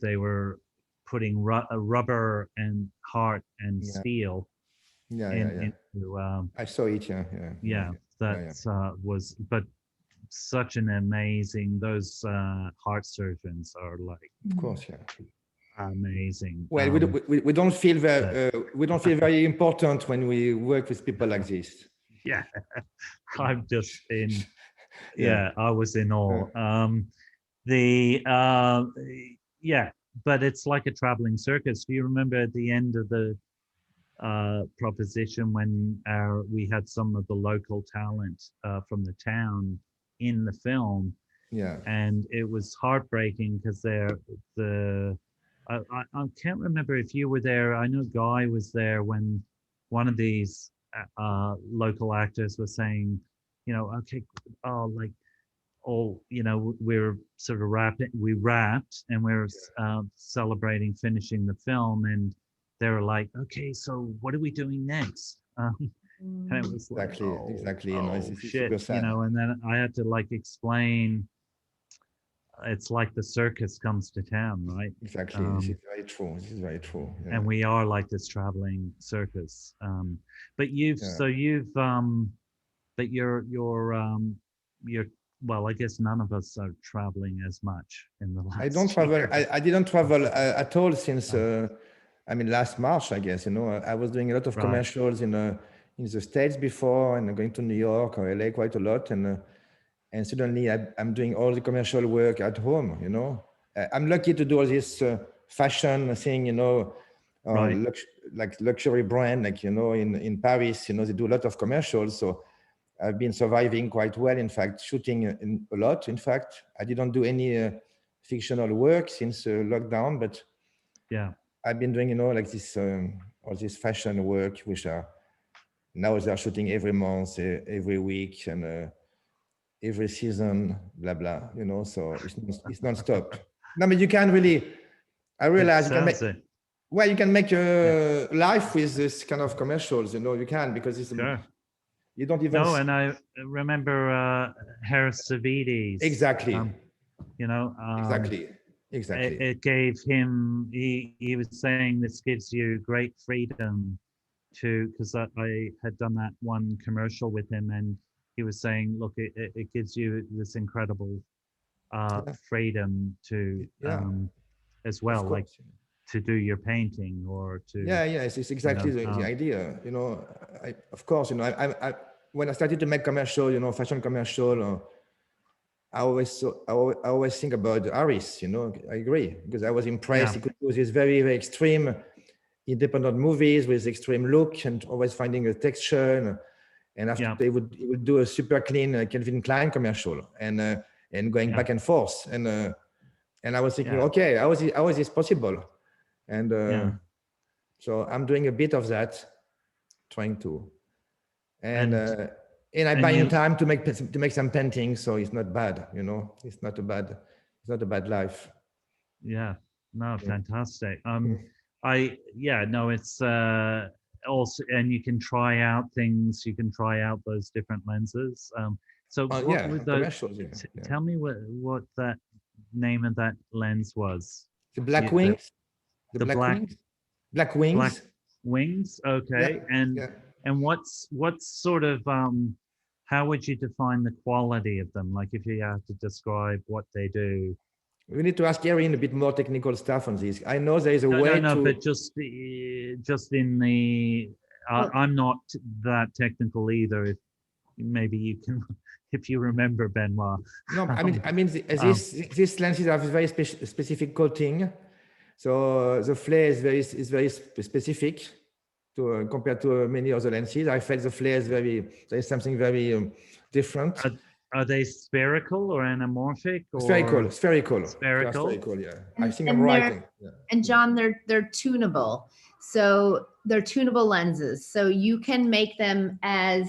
they were putting rubber and heart and steel into I saw it. Was, but such an amazing, those heart surgeons are like, of course, amazing. Well, we don't feel very important when we work with people like this. Yeah, I'm just in. I was in awe. But it's like a traveling circus. Do you remember at the end of the proposition when we had some of the local talent from the town in the film? And it was heartbreaking because I can't remember if you were there. I know Guy was there when one of these local actors was saying, okay, like all, we're sort of we wrapped and we're celebrating finishing the film, and they were like, okay, so what are we doing next? And it was Exactly, like, exactly. It's shit, super sad. and then I had to like explain, it's like the circus comes to town, right? Exactly. This is very true. This is very true. Yeah. And we are like this traveling circus. But but you're well, I guess none of us are traveling as much in the last I don't travel. year. I didn't travel at all since, last March, I guess. I was doing a lot of Right. commercials in the States before, and going to New York or LA quite a lot. And suddenly I'm doing all the commercial work at home, I'm lucky to do all this fashion thing, Right. like luxury brand, like, in Paris, they do a lot of commercials. So I've been surviving quite well, in fact, shooting a lot. In fact, I didn't do any fictional work since lockdown, but Yeah. I've been doing, like this, all this fashion work, which are now they're shooting every month, every week, and every season, blah blah. So it's non-stop. No, but you can't really. I realize you can make. It. Well, you can make a life with this kind of commercials. You can, because it's Sure. you don't even. No, and I remember Harris Savides. Exactly. Exactly. Exactly. It gave him. He was saying this gives you great freedom to, because I had done that one commercial with him, and he was saying, look, it gives you this incredible freedom to as well, like to do your painting or to it's exactly the idea. Of course, I when I started to make commercial, fashion commercial, I always think about Harris. I agree, because I was impressed. He could do these very, very extreme independent movies with extreme look and always finding a texture, and after he would do a super clean Calvin Klein commercial, and going back and forth, and I was thinking, okay, how is this possible? And so I'm doing a bit of that, trying to, and I'm buying time to make some paintings, so it's not bad, it's not a bad life. Yeah, no, fantastic. It's also, and you can try out things, you can try out those different lenses. So what were those? Tell me what that name of that lens was. The Black Wings. The Black Wings. Black Wings. Black Wings. Okay. And what's sort of how would you define the quality of them? Like, if you had to describe what they do. We need to ask Erin a bit more technical stuff on this. I know there is a way to. But just in the. I'm not that technical either. If maybe you can, if you remember, Benoit. No, these lenses have a very specific coating, so the flare is very specific to compared to many other lenses. I felt the flare is there is something very different. Are they spherical or anamorphic? Or spherical. Spherical, yeah. I think I'm right. Yeah. And John, they're tunable. So they're tunable lenses. So you can make them as,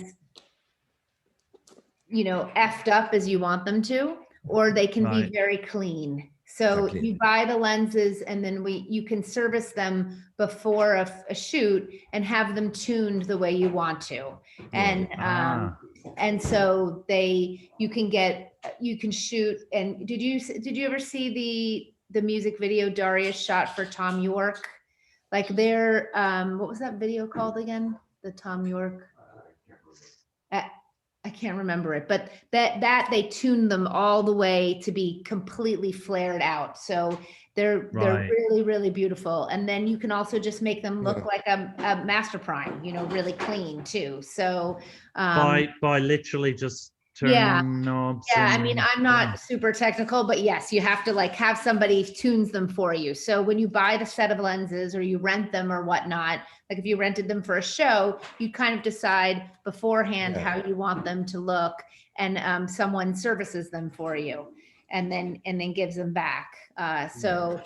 effed up as you want them to, or they can be very clean. So you buy the lenses, and then you can service them before a shoot and have them tuned the way you want to. And so you can shoot. And did you ever see the music video Darius shot for Tom York? Like their what was that video called again? The Tom York. I can't remember it, but that they tuned them all the way to be completely flared out. So they're really, really beautiful. And then you can also just make them look like a master prime, really clean too. So by literally just turning knobs. I mean, I'm not super technical, but yes, you have to have somebody tunes them for you. So when you buy the set of lenses or you rent them or whatnot, like if you rented them for a show, you kind of decide beforehand how you want them to look, and someone services them for you and then gives them back. So,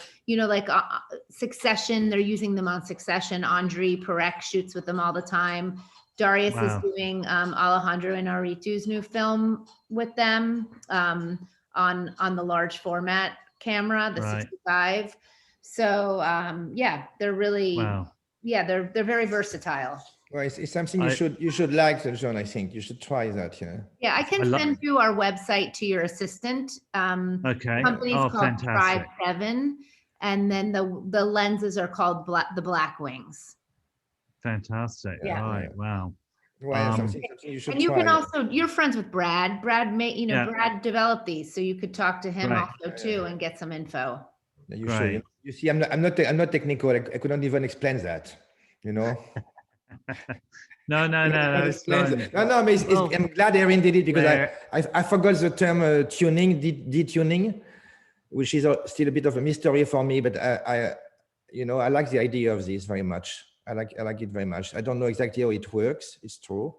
Succession, they're using them on Succession. Andre Perec shoots with them all the time. Darius is Wow. doing Alejandro Inarritu's new film with them on the large format camera, the Right. 65. So yeah, they're really, Wow. yeah, they're very versatile. Well, it's something you should like, John. I think you should try that. Yeah. Yeah, I can send you our website to your assistant. Okay. The company's called Fantastic. Tribe 7, and then the lenses are called the Black Wings. Fantastic. Yeah. Right. Wow. Well, something you should And you try. can also, you're friends with Brad. Brad Yeah. Brad developed these, so you could talk to him Right. also too and get some info. Yeah, you Great. should. You see, I'm not technical. I couldn't even explain that. You know. No, it's fine. No, but I'm glad Erin did it because I forgot the term tuning, detuning, which is still a bit of a mystery for me. But I like the idea of this very much. I like it very much. I don't know exactly how it works. It's true,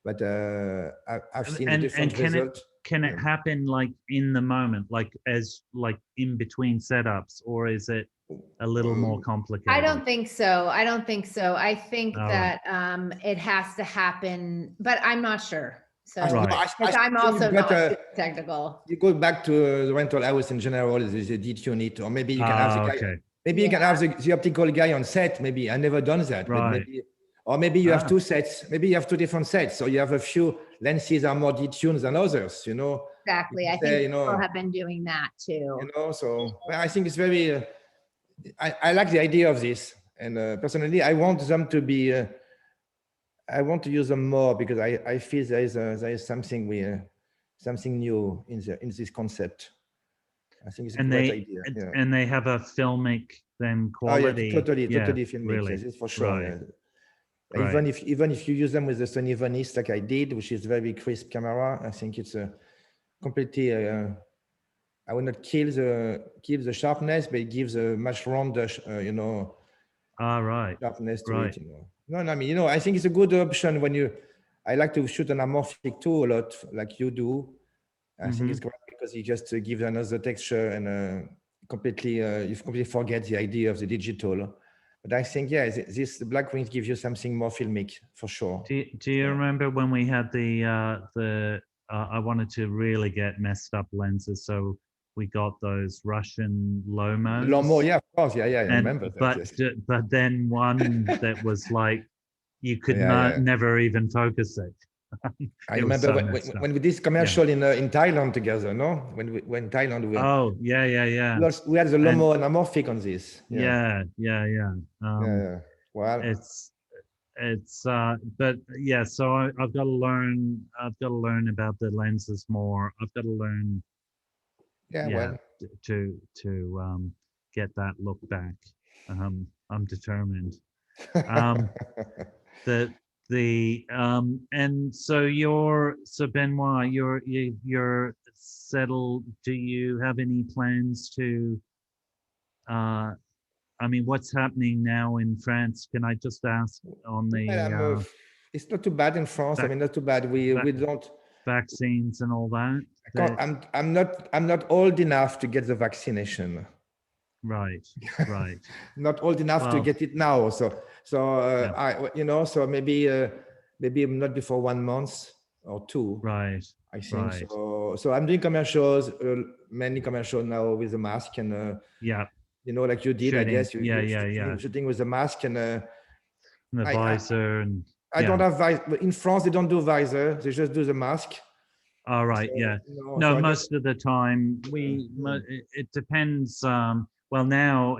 but I've seen the different results. Can it happen like in the moment, like in between setups, or is it a little more complicated? I don't think so. I think that it has to happen, but I'm not sure. So I'm also not technical. You go back to the rental house in general, is a detune it, or maybe you can have the guy. Maybe you can have the optical guy on set. Maybe I never done that, right? Or maybe you have two sets. Maybe you have two different sets. So you have a few lenses are more detuned than others. You know. Exactly. I think people have been doing that too. You know. So I think it's very. I like the idea of this, and personally, I want them to be. I want to use them more because I feel there is something something new in this concept. I think it's a great idea. And they have a filmic then quality. Oh, yeah, totally filmic. Really. Yes, for sure. Right. Right. Even if you use them with the Sony Venice like I did, which is very crisp camera, I think it's a completely. I will not kill the sharpness, but it gives a much rounder, right. sharpness to it. No, I mean, I think it's a good option when I like to shoot anamorphic too a lot, like you do. I think it's great because it just gives another texture and you completely forget the idea of the digital. But I think, this Black Wings gives you something more filmic for sure. Do you remember when we had the I wanted to really get messed up lenses, so we got those Russian Lomos. Lomo, yeah, of course, yeah, I remember that. But then one that was like you could never even focus it. I remember when we did this commercial in Thailand together, no? When Thailand we we had the Lomo anamorphic on this. Yeah. Well, it's but yeah, so I've got to learn about the lenses more. I've got to learn to get that look back. I'm determined. And so Benoit, you're settled. Do you have any plans to I mean, what's happening now in France? Can I just ask on the it's not too bad in France. I mean, not too bad. We don't vaccines and all that. I'm not old enough to get the vaccination. Right. Not old enough to get it now. So maybe not before 1 month or 2. Right. I think so. So I'm doing commercials, mainly commercial now with a mask and like you did, shooting. I guess. Shooting with a mask and the visor and. I don't have visor. In France, they don't do visor. They just do the mask. All right. So most of the time it depends. Well, now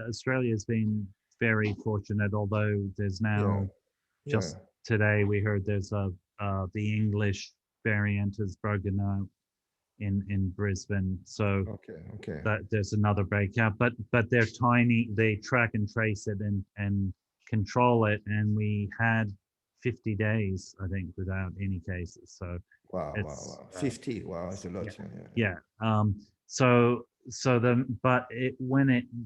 Australia's been very fortunate, although there's now just today we heard there's the English variant has broken out in Brisbane. So that there's another breakout, but they're tiny. They track and trace it and control it. And we had 50 days, I think, without any cases. So wow. 50. Wow, that's a lot.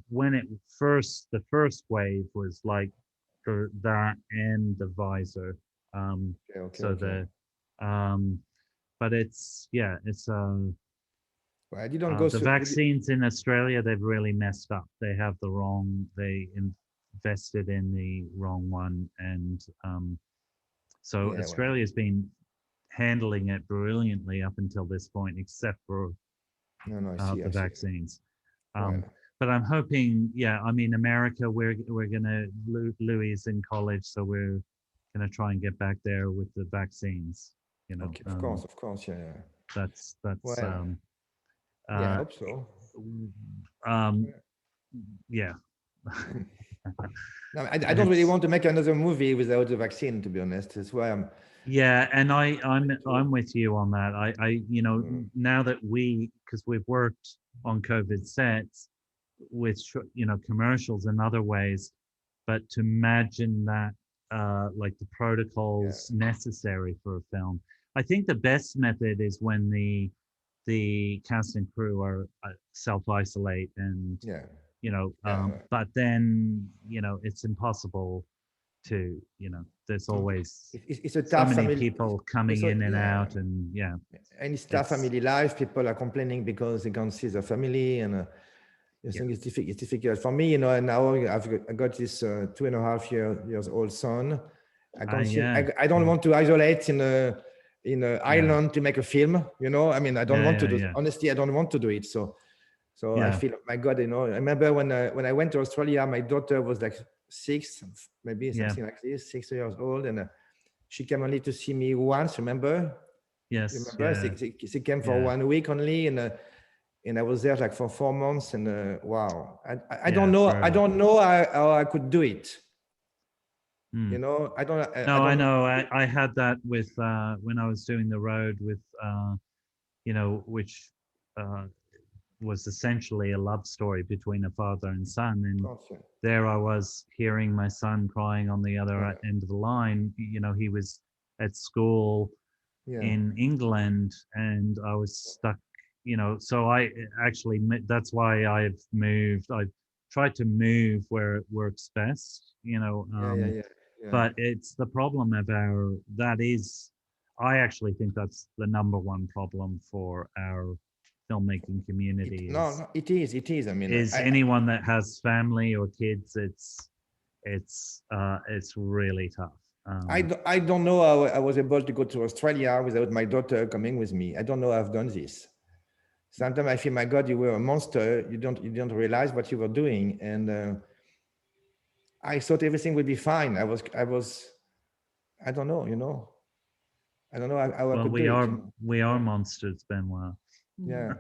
When it first, the first wave was like for that and the visor. But it's I didn't go the vaccines in Australia, they've really messed up. They have they invested in the wrong one, and So Yeah, Australia's been handling it brilliantly up until this point, except for no, I see, the I see. vaccines. Right. But I'm hoping, yeah, I mean, America, we're gonna, Louis is in college, so we're gonna try and get back there with the vaccines. You know, Okay, of course, yeah. Yeah. that's Well, yeah, I hope so. um, yeah. No, I don't really want to make another movie without the vaccine, to be honest. That's why I'm. Yeah, and I'm with you on that. You know, Mm. now that because we've worked on COVID sets with you know, commercials and other ways, but to imagine that like the protocols necessary for a film, I think the best method is when the cast and crew are self-isolate and Yeah. you know, Yeah. but then you know it's impossible to, you know, there's always It's a so tough many family. people coming in and out, and yeah, And it's tough family life. People are complaining because they can't see their family, and I think it's difficult for me, you know. And now I got this 2.5 years old son. I can't see. I don't want to isolate in a island to make a film, you know. I mean, I don't want to do. Honestly, I don't want to do it. So I feel, my God, you know. I remember when I went to Australia, my daughter was like 6, maybe something like this, 6 years old, and she came only to see me once. Remember? Yes. Remember? She came for 1 week only, and I was there like for 4 months, and wow, I don't know. I don't know how I could do it. You know, I don't. No, I know. I had that with when I was doing the road with you know, which was essentially a love story between a father and son, and there I was hearing my son crying on the other end of the line. You know, he was at school in England, and I was stuck. You know, so I actually, that's why I've moved. I've tried to move where it works best. You know, but it's the problem of I actually think that's the number one problem for our filmmaking community. It is. I mean, is anyone that has family or kids, it's really tough. I don't know how I was able to go to Australia without my daughter coming with me. I don't know how I've done this. Sometimes I feel, my God, you were a monster. You don't realize what you were doing, and I thought everything would be fine. I don't know, you know. I don't know how I could do it. We are monsters, Benoit. Yeah.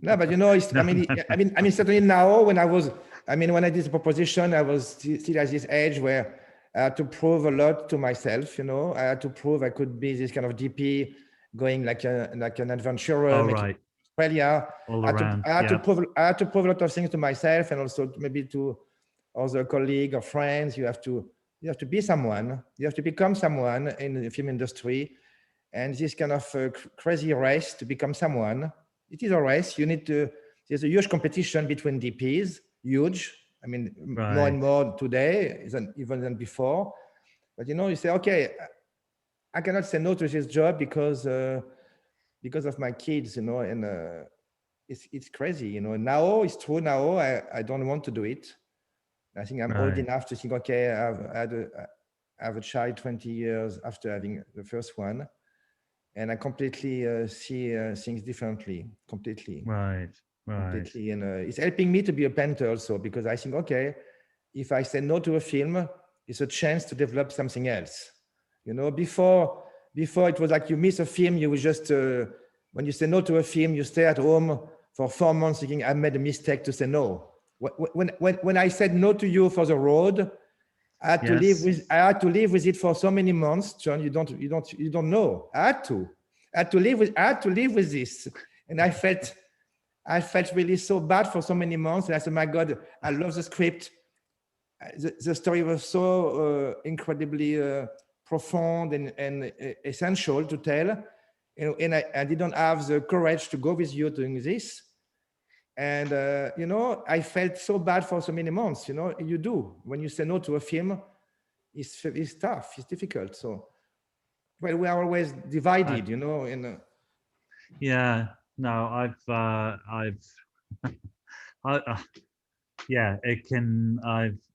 No, but you know, I mean, certainly now when when I did the proposition, I was still at this age where I had to prove a lot to myself. You know, I had to prove I could be this kind of DP, going like an adventurer, Australia. I had to prove a lot of things to myself, and also maybe to other colleagues or friends. You have to be someone. You have to become someone in the film industry, and this kind of crazy race to become someone. It is a race. There's a huge competition between DPs, huge. I mean, more and more today even than before. But you know, you say, okay, I cannot say no to this job because of my kids, you know, and it's crazy, you know. Now it's true. Now I don't want to do it. I think I'm old enough to think, okay, I have a child 20 years after having the first one. And I completely see things differently, completely. Completely. And it's helping me to be a painter also, because I think, okay, if I say no to a film, it's a chance to develop something else. You know, before it was like you miss a film, you would just, when you say no to a film, you stay at home for 4 months thinking, I made a mistake to say no. When I said no to you for the road, I had to live with it for so many months, John. You don't know. I had to live with this, and I felt really so bad for so many months. And I said, my God, I love the script. The story was so incredibly profound and essential to tell, and I didn't have the courage to go with you doing this. And, you know, I felt so bad for so many months. You know, you do. When you say no to a film, it's tough, it's difficult. So, well, we are always divided, you know. It can.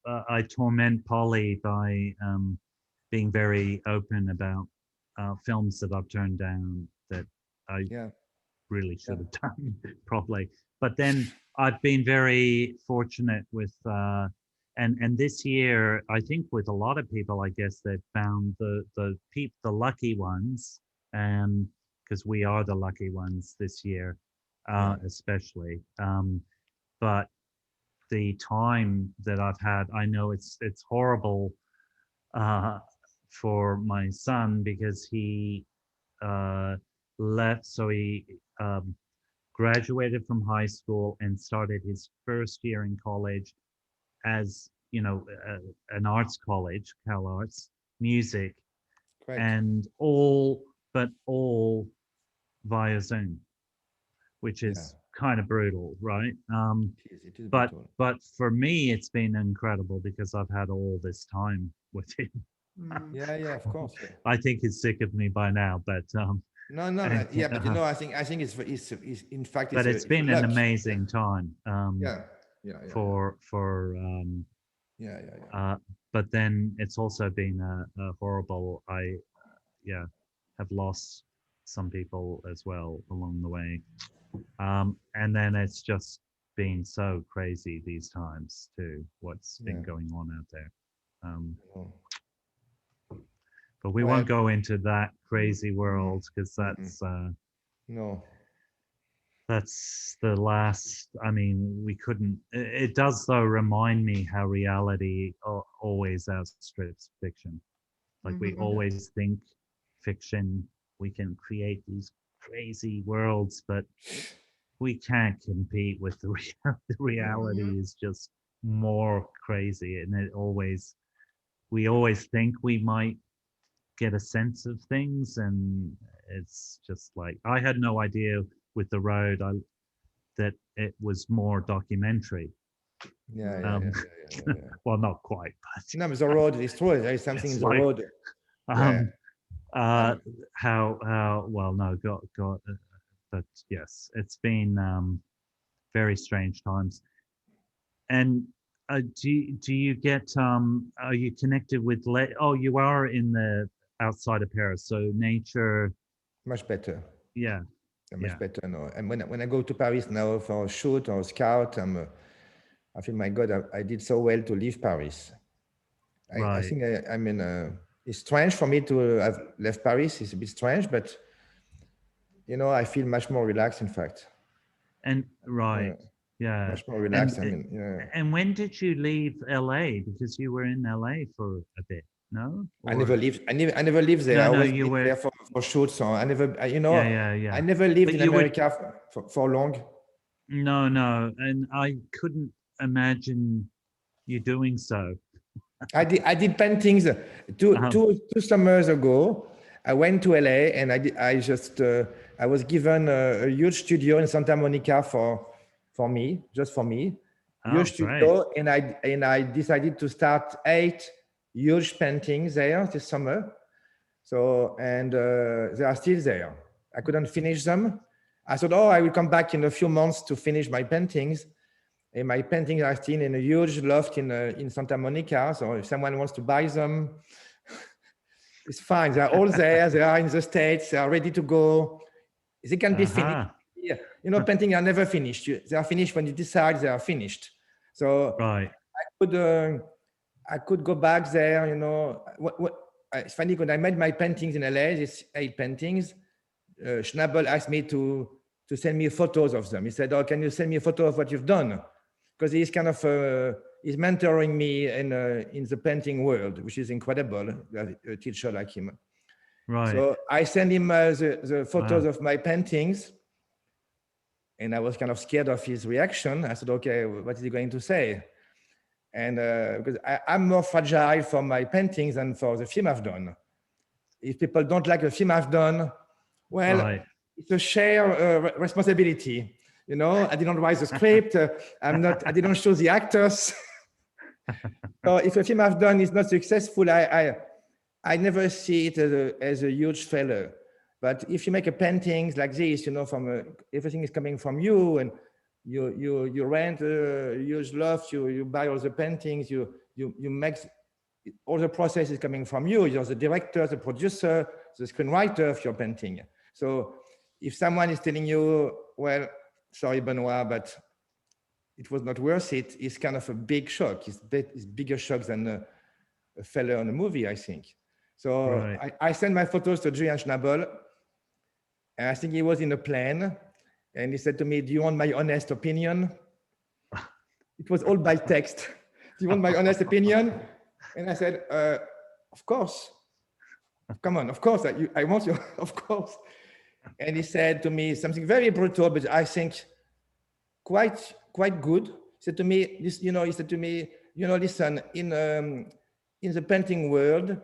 I torment Polly by being very open about films that I've turned down that I really should have done properly. But then I've been very fortunate with, and this year, I think with a lot of people, I guess they've found the lucky ones, and because we are the lucky ones this year, especially. But the time that I've had, I know it's horrible for my son, because he left. So he graduated from high school and started his first year in college as, you know, an arts college, Cal Arts, music, and all via Zoom, which is kind of brutal, right? It is but brutal. but for me, it's been incredible because I've had all this time with him. Yeah, of course. Yeah. I think he's sick of me by now, but No, but you know, I think it's in fact, but it's been an amazing time. For but then it's also been a horrible. I have lost some people as well along the way, and then it's just been so crazy these times too. What's been going on out there. But we won't go into that crazy world, because that's that's the last. I mean, we couldn't. It does though remind me how reality always outstrips fiction. Like we always think fiction, we can create these crazy worlds, but we can't compete with the reality is just more crazy, and we always think we might get a sense of things, and it's just like, I had no idea with The Road that it was more documentary. Well, not quite, but no, but The Road is true. There is something in The Road. How well, no, God, but yes, it's been very strange times. And do you get are you connected with you are in the outside of Paris, so nature much better. Much better now. And when I go to Paris now for a shoot or a scout, I feel, my God, I did so well to leave Paris. I think I mean, it's strange for me to have left Paris. It's a bit strange, but you know, I feel much more relaxed, in fact. And much more relaxed. And when did you leave LA? Because you were in LA for a bit. No, I never lived. I never lived there. I always been there for shoots. So I never, I never lived in America for long. No, and I couldn't imagine you doing so. I did paintings. Two summers ago, I went to LA, and I was given a huge studio in Santa Monica for me. Huge studio, and I decided to start 8 huge paintings there this summer. So, and they are still there. I couldn't finish them. I thought, I will come back in a few months to finish my paintings. And my paintings are still in a huge loft in Santa Monica. So if someone wants to buy them, it's fine. They are all there. They are in the States. They are ready to go. They can be finished. Yeah. You know, paintings are never finished. They are finished when you decide they are finished. So I could go back there, you know. It's funny, when I made my paintings in LA, these 8 paintings, Schnabel asked me to send me photos of them. He said, can you send me a photo of what you've done? Because he's kind of, he's mentoring me in the painting world, which is incredible, a teacher like him. So I sent him the photos of my paintings, and I was kind of scared of his reaction. I said, okay, what is he going to say? And because I'm more fragile for my paintings than for the film I've done. If people don't like the film I've done, well, it's a shared responsibility. You know, I didn't write the script. I didn't show the actors. So if a film I've done is not successful, I never see it as a huge failure. But if you make a painting like this, you know, everything is coming from you, and you rent a huge loft, you buy all the paintings, you make all the process is coming from you. You're the director, the producer, the screenwriter of your painting. So if someone is telling you, well, sorry, Benoit, but it was not worth it, it's kind of a big shock. It's bigger shock than a failure on a movie, I think. So Right. I sent my photos to Julian Schnabel, and I think he was in a plane, and he said to me, do you want my honest opinion? It was all by text. Do you want my honest opinion? And I said, of course. Come on, of course, I want you, of course. And he said to me something very brutal, but I think quite good. He said to me, listen, in the painting world,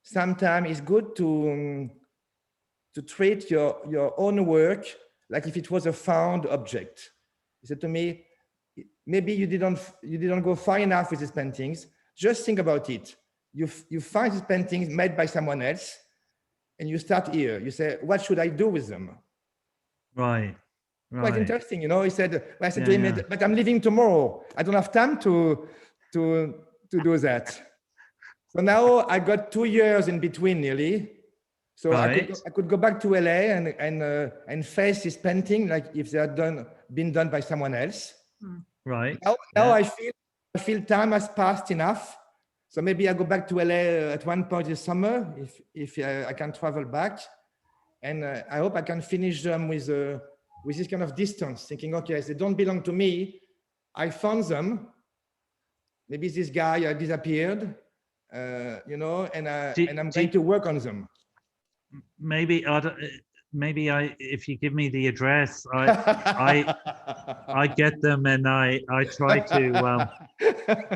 sometimes it's good to treat your own work like if it was a found object. He said to me, maybe you didn't go far enough with these paintings. Just think about it. You find these paintings made by someone else, and you start here. You say, what should I do with them? Right. Quite interesting, He said, I said Yeah, to him, yeah. but I'm leaving tomorrow. I don't have time to do that. So now I got 2 years in between nearly. So Right. I could go back to LA and face this painting like if they had been done by someone else. Right. Now Yeah. I feel time has passed enough. So maybe I go back to LA at one point this summer if I can travel back, and I hope I can finish them with this kind of distance, thinking, okay, they don't belong to me. I found them. Maybe this guy disappeared, and I'm going to work on them. Maybe if you give me the address, I get them and I try to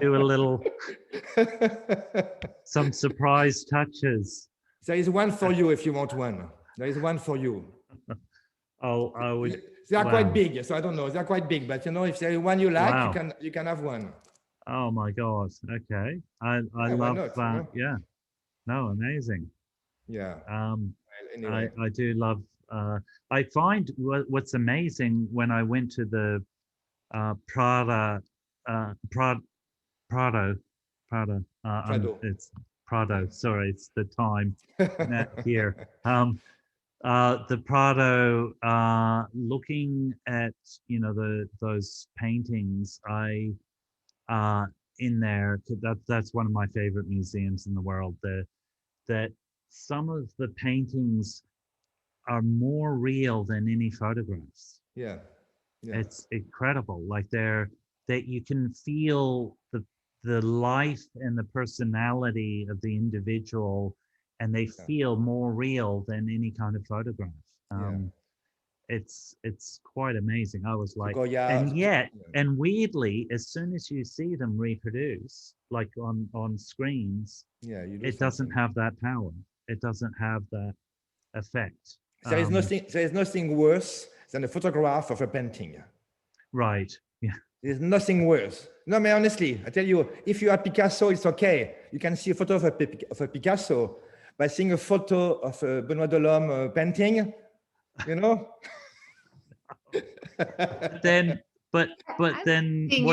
do a little some surprise touches. There is one for you if you want one. There is one for you. Oh, I would. They are Wow. quite big, so I don't know. They're quite big, but if there is one you like, Wow. you can have one. Oh my God. Okay. I Yeah, why love not, that. Yeah. No, amazing. Yeah. Well, Anyway. I do love. I find what's amazing when I went to the Prado. Prado. Prado. It's Prado. Yeah. Sorry, it's the time here. The Prado. Looking at those paintings, in there. That's one of my favorite museums in the world. That some of the paintings are more real than any photographs. Yeah. It's incredible. Like that you can feel the life and the personality of the individual, and they feel more real than any kind of photograph. It's quite amazing. I was like, and weirdly, as soon as you see them reproduce, like on screens, it doesn't have that power. It doesn't have that effect. There is nothing worse than a photograph of a painting. Right. Yeah. There's nothing worse. No, but honestly, I tell you, if you are Picasso, it's okay. You can see a photo of a Picasso, but seeing a photo of a Benoit Delhomme painting, then what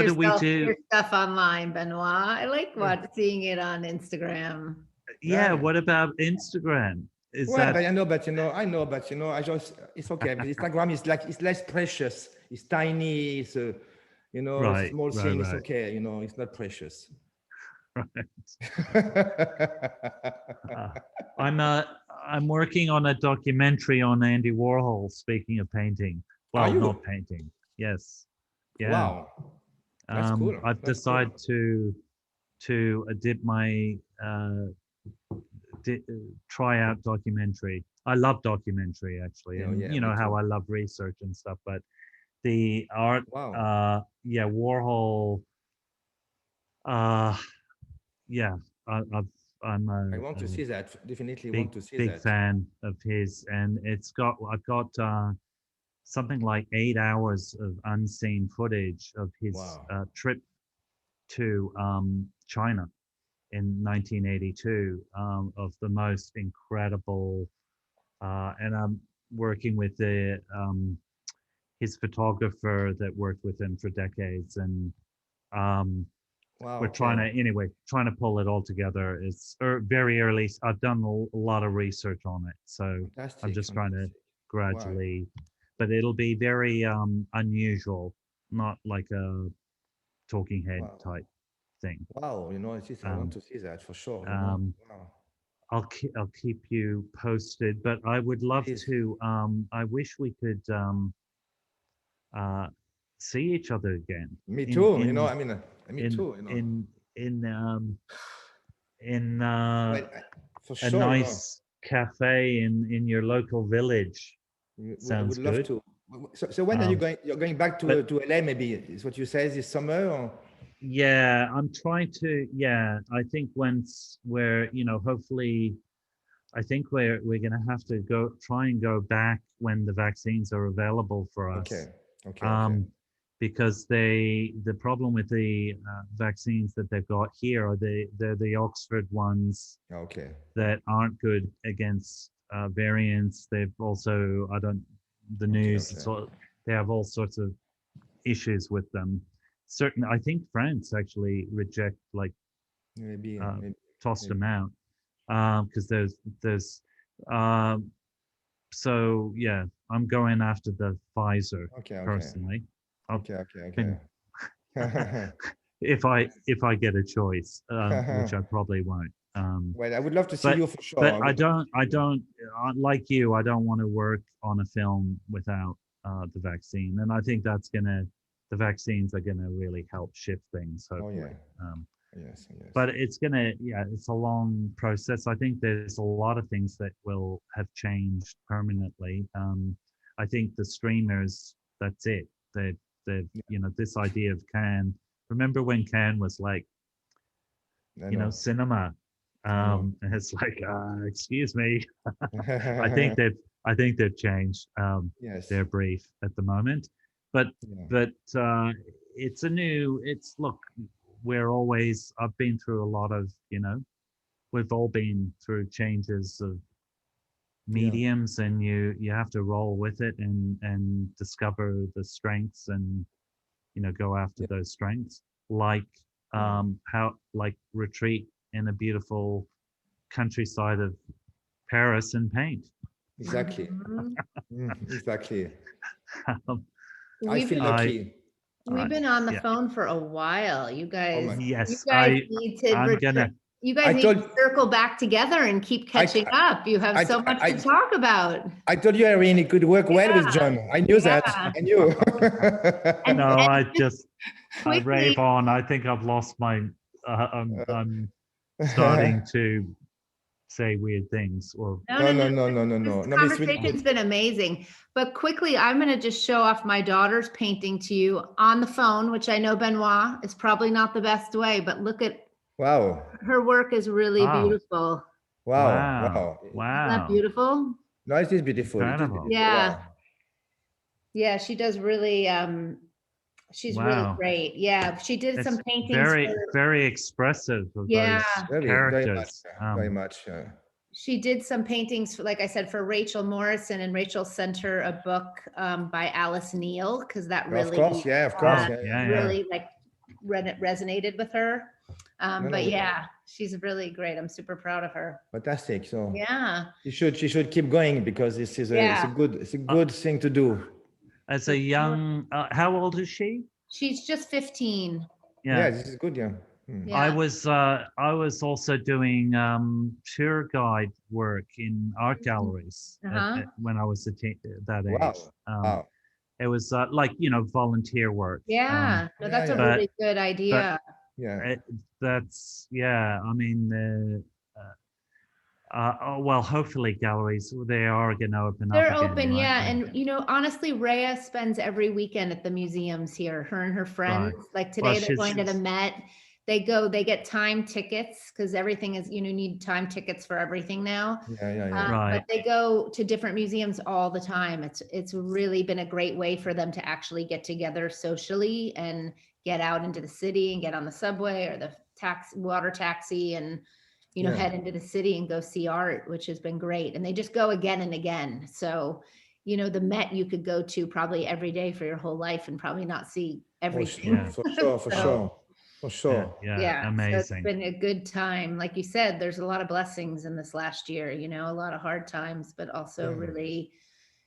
do we do? Your stuff online, Benoit. I like seeing it on Instagram. Yeah. What about Instagram? But I know, but I just, it's okay. Instagram is it's less precious. It's tiny. It's a small thing. It's okay. It's not precious. I'm working on a documentary on Andy Warhol. Speaking of painting, well, not painting. Yes. Yeah. Wow. That's cool. I've decided to dip my try out documentary. I love documentary actually, and you know how I love research and stuff. But the art, Warhol. Yeah, I want to see that. Definitely big, want to see big that. fan of his, and I've got something like 8 hours of unseen footage of his trip to China in 1982, of the most incredible, and I'm working with his photographer that worked with him for decades, and Wow. we're trying to pull it all together. It's very early. I've done a lot of research on it, so Fantastic. I'm just trying to Fantastic. gradually, but it'll be very unusual, not like a talking head Wow. type thing. Wow. You know, I want to see that for sure. You know? Um, Wow. I'll keep you posted, but I would love Please. to. I wish we could see each other again. Me too. You know, I mean, me in too. You know, in for a sure. You know, nice cafe in your local village. I Sounds would love good. to. So when are you going? You're going back to but- to LA? Maybe is what you say this summer. Or? Yeah, I'm trying to. Yeah, I think once we're, hopefully, I think we're gonna have to try and go back when the vaccines are available for us. Okay. Okay. Because the problem with the vaccines that they've got here are they're the Oxford ones Okay. that aren't good against variants. They've also the news. Okay. They have all sorts of issues with them. I think France actually Maybe. tossed them out because there's so yeah, I'm going after the Pfizer personally. Okay. If I get a choice, which I probably won't. Well, I would love to see you for sure. But I don't like you. I don't want to work on a film without the vaccine, and I think the vaccines are gonna really help shift things. Hopefully. Yes. But it's a long process. I think there's a lot of things that will have changed permanently. I think the streamers, that's it. They've this idea of Cannes. Remember when Cannes was like, cinema? And it's like, excuse me. I think they've changed their brief at the moment. But look, I've been through a lot of, we've all been through changes of mediums, and you have to roll with it and discover the strengths and, go after those strengths, like retreat in a beautiful countryside of Paris and paint. Exactly. Exactly. I We've feel lucky. been on the phone for a while. You guys, yes, need to. You guys need to circle back together and keep catching up. You have so much to talk about. I told you, Irene, it could work well with John. I knew that. I knew. I rave on. I think I've lost my. I'm starting to say weird things. Or no. This conversation's been amazing. But quickly, I'm going to just show off my daughter's painting to you on the phone, which I know Benoit is probably not the best way, but look at. Wow. Her work is really beautiful. Wow. Isn't that beautiful? No, it is beautiful. Yeah. Wow. Yeah, she does really, she's really great. Yeah, she did some paintings. Very expressive of those characters. Very much. She did some paintings, like I said, for Rachel Morrison, and Rachel sent her a book by Alice Neal, because that really, really resonated with her. She's really great. I'm super proud of her. Fantastic. So she should keep going, because this is it's a good thing to do. As a young, how old is she? She's just 15. Yeah, this is good. I was also doing tour guide work in art galleries when I was that age. Wow. It was volunteer work. Yeah, that's a really good idea. I mean, well, hopefully galleries, they are going to open up. They're open, and honestly, Rhea spends every weekend at the museums here. Her and her friends, like today, they're going to the Met. They get time tickets, because everything is, need time tickets for everything now. But they go to different museums all the time. It's really been a great way for them to actually get together socially and get out into the city and get on the subway or the water taxi and head into the city and go see art, which has been great. And they just go again and again. So, the Met you could go to probably every day for your whole life and probably not see everything. For sure. For sure. Yeah, So amazing. it's been a good time. Like you said, there's a lot of blessings in this last year, you know, a lot of hard times, but also really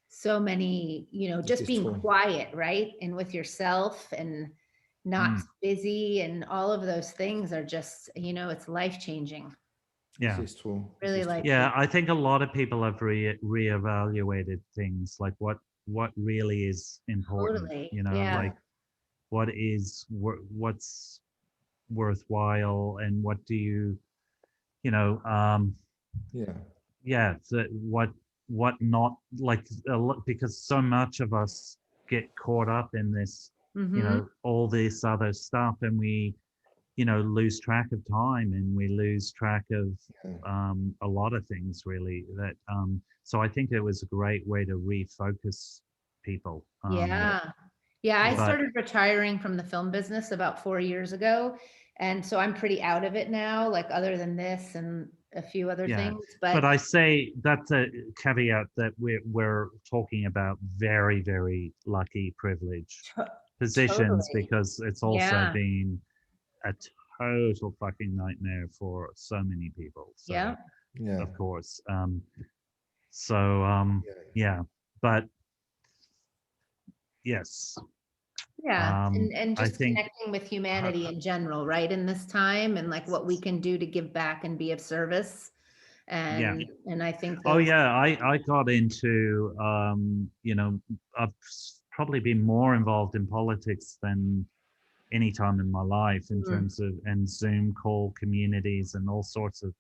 so many, you know, just being quiet, right? And with yourself and not busy, and all of those things are just, you know, it's life-changing. Yeah, This is true. Really like. yeah. I think a lot of people have reevaluated things, like what really is important. Totally. You know, Yeah. like what's worthwhile, and what do you know, so what not, like a lot, because so much of us get caught up in this, you know, all this other stuff, and we, you know, lose track of time, and we lose track of a lot of things, really, that so I think it was a great way to refocus people. I started retiring from the film business about 4 years ago, and so I'm pretty out of it now, like other than this and a few other things. But I say that's a caveat that we're talking about very, very lucky, privileged positions, because it's also been a total fucking nightmare for so many people. So, of course. But yes. And I just think connecting with humanity in general, right, in this time, and like what we can do to give back and be of service. And I think I got into you know, I've probably been more involved in politics than any time in my life, in terms of, and Zoom call communities and all sorts of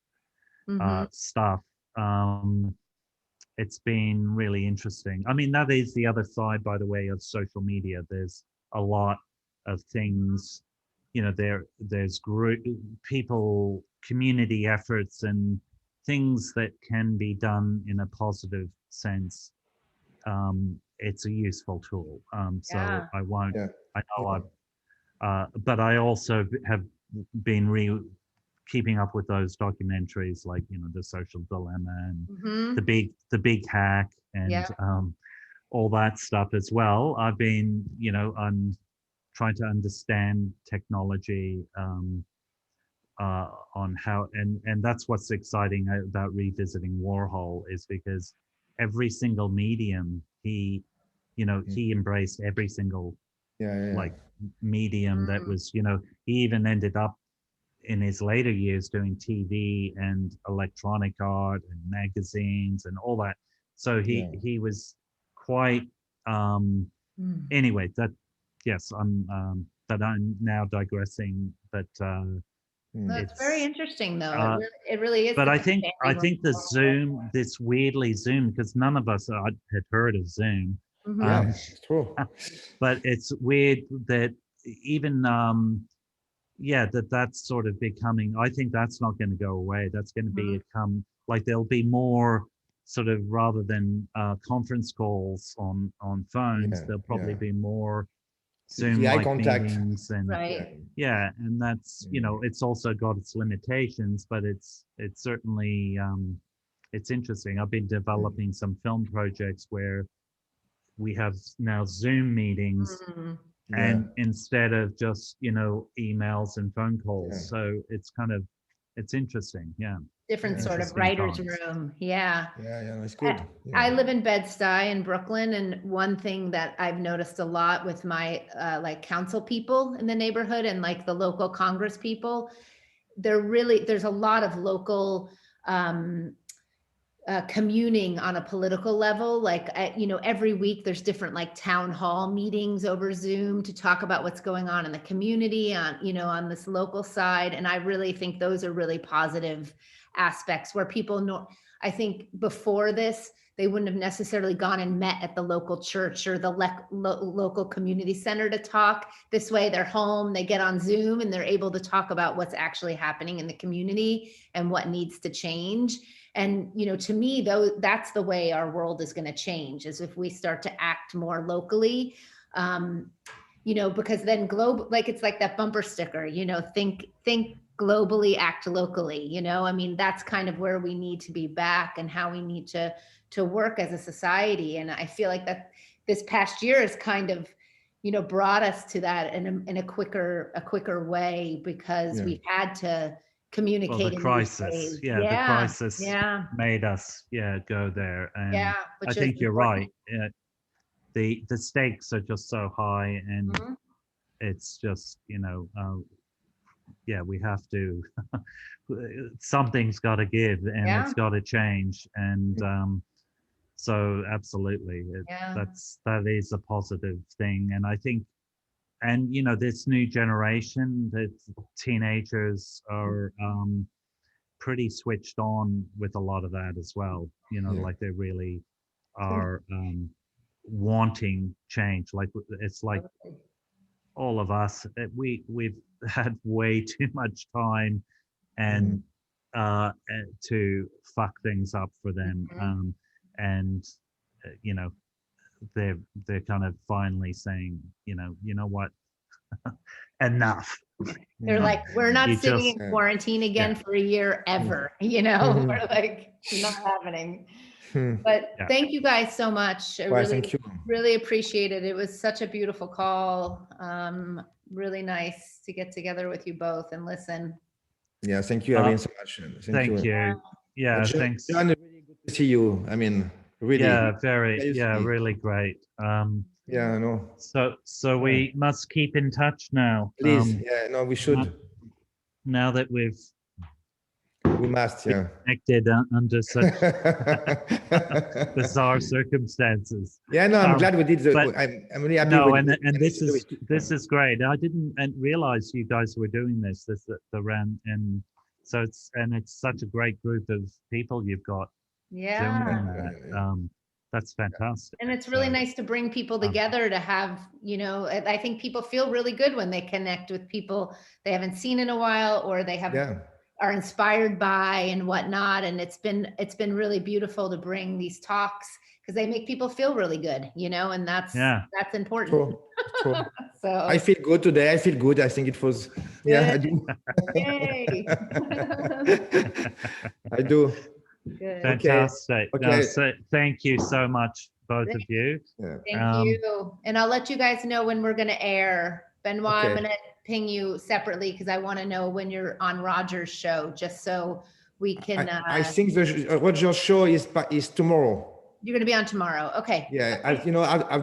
stuff. It's been really interesting. I mean, that is the other side, by the way, of social media. There's a lot of things, you know, there's group people, community efforts, and things that can be done in a positive sense. It's a useful tool. So I won't, I know but I also have been keeping up with those documentaries, like, you know, The Social Dilemma and the big hack, and all that stuff as well. I've been, you know, I'm trying to understand technology on how, and that's what's exciting about revisiting Warhol, is because every single medium he embraced every single like medium that was, you know, he even ended up in his later years doing TV and electronic art and magazines and all that. So he was quite anyway, that but I'm now digressing, but that's very interesting, though. It really is. But I think the Zoom, this weirdly Zoom, because none of us had heard of Zoom. It's true. But it's weird that even that's sort of becoming, I think that's not going to go away. That's going to become, like, there'll be more sort of, rather than conference calls on phones, there'll probably be more Zoom like meetings, and and that's, you know, it's also got its limitations, but it's certainly it's interesting. I've been developing some film projects where we have now Zoom meetings, and instead of just, you know, emails and phone calls. So it's kind of, it's interesting. Different sort of writer's room. It's good. I live in Bed-Stuy in Brooklyn, and one thing that I've noticed a lot with my like council people in the neighborhood, and like the local Congress people, there's a lot of local communing on a political level. Like, you know, every week there's different like town hall meetings over Zoom to talk about what's going on in the community on, you know, on this local side. And I really think those are really positive aspects where people know. I think before this, they wouldn't have necessarily gone and met at the local church or the local community center to talk. This way they're home, they get on Zoom, and they're able to talk about what's actually happening in the community and what needs to change. And, you know, to me, though, that's the way our world is going to change, is if we start to act more locally, you know, because then global, like, it's like that bumper sticker, you know, think globally, act locally, you know. I mean, that's kind of where we need to be back, and how we need to work as a society. And I feel like that this past year is kind of, brought us to that in a quicker way, because we've had to communicate. Well, the in these crisis, ways. the crisis Yeah. made us, go there. And Yeah. I think you're right. The stakes are just so high, and Mhm. it's just, we have to, something's got to give, and Yeah. it's got to change. And so absolutely, Yeah. that is a positive thing. And I think, and this new generation, the teenagers are pretty switched on with a lot of that as well. Like they really are wanting change. Like it's like all of us, we've had way too much time and to fuck things up for them. And they're kind of finally saying, you know what, enough. They're like, we're not You sitting just- in quarantine again for a year ever. We're like, it's not happening. But thank you guys so much. I Thank you. really appreciate it. It was such a beautiful call. Really nice to get together with you both and listen. Yeah, thank you, Irene, so much. Thank you. Yeah, thanks. John, really good to see you. I mean, really. Yeah, really great. Yeah, I know. So we must keep in touch now. Please, we should. Now that we must, connected under such bizarre circumstances. Yeah, no, I'm glad we did. I'm really happy. No, and this is great. I didn't realize you guys were doing this. The round, and so it's such a great group of people you've got. Yeah. That's fantastic. And it's really nice to bring people together to have, I think people feel really good when they connect with people they haven't seen in a while, or they are inspired by and whatnot. And it's been really beautiful to bring these talks, because they make people feel really good, and that's important. True. So I feel good today. I feel good. I think it was, I do. Yay. I do. Good. Fantastic. Okay. No, so thank you so much, both of you. Thank you. And I'll let you guys know when we're going to air. Benoit, I'm going to ping you separately, because I want to know when you're on Roger's show, just so we can. I think the Roger's show is tomorrow. You're going to be on tomorrow. Okay. Yeah. I've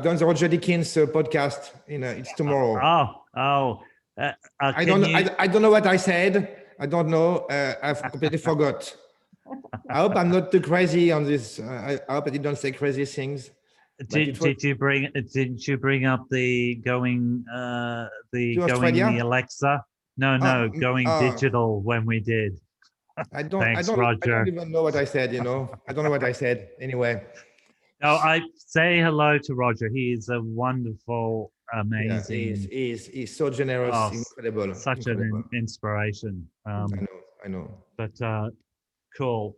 done the Roger Deakins podcast. It's tomorrow. I don't know what I said. I don't know. I've completely forgot. I hope I'm not too crazy on this. I hope I didn't say crazy things. Didn't you bring up the going the Alexa? No, going digital when we did. I don't even know what I said. I don't know what I said anyway. Oh, I say hello to Roger. He is a wonderful, amazing. Yeah, he's so generous, incredible. Such an inspiration. I know. But cool.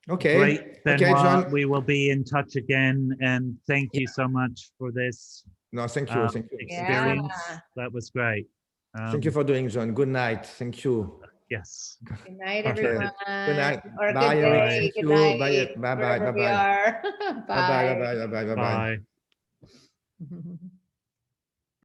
Okay. Great, Benoit. Okay, John. We will be in touch again, and thank you so much for this. No, thank you. Experience. That was great. Thank you for doing, John. Good night. Thank you. Yes. Good night, everyone. Good night. Or bye, good day. Good night. Bye. Bye. Bye. Bye. Bye. Bye. Bye. Bye.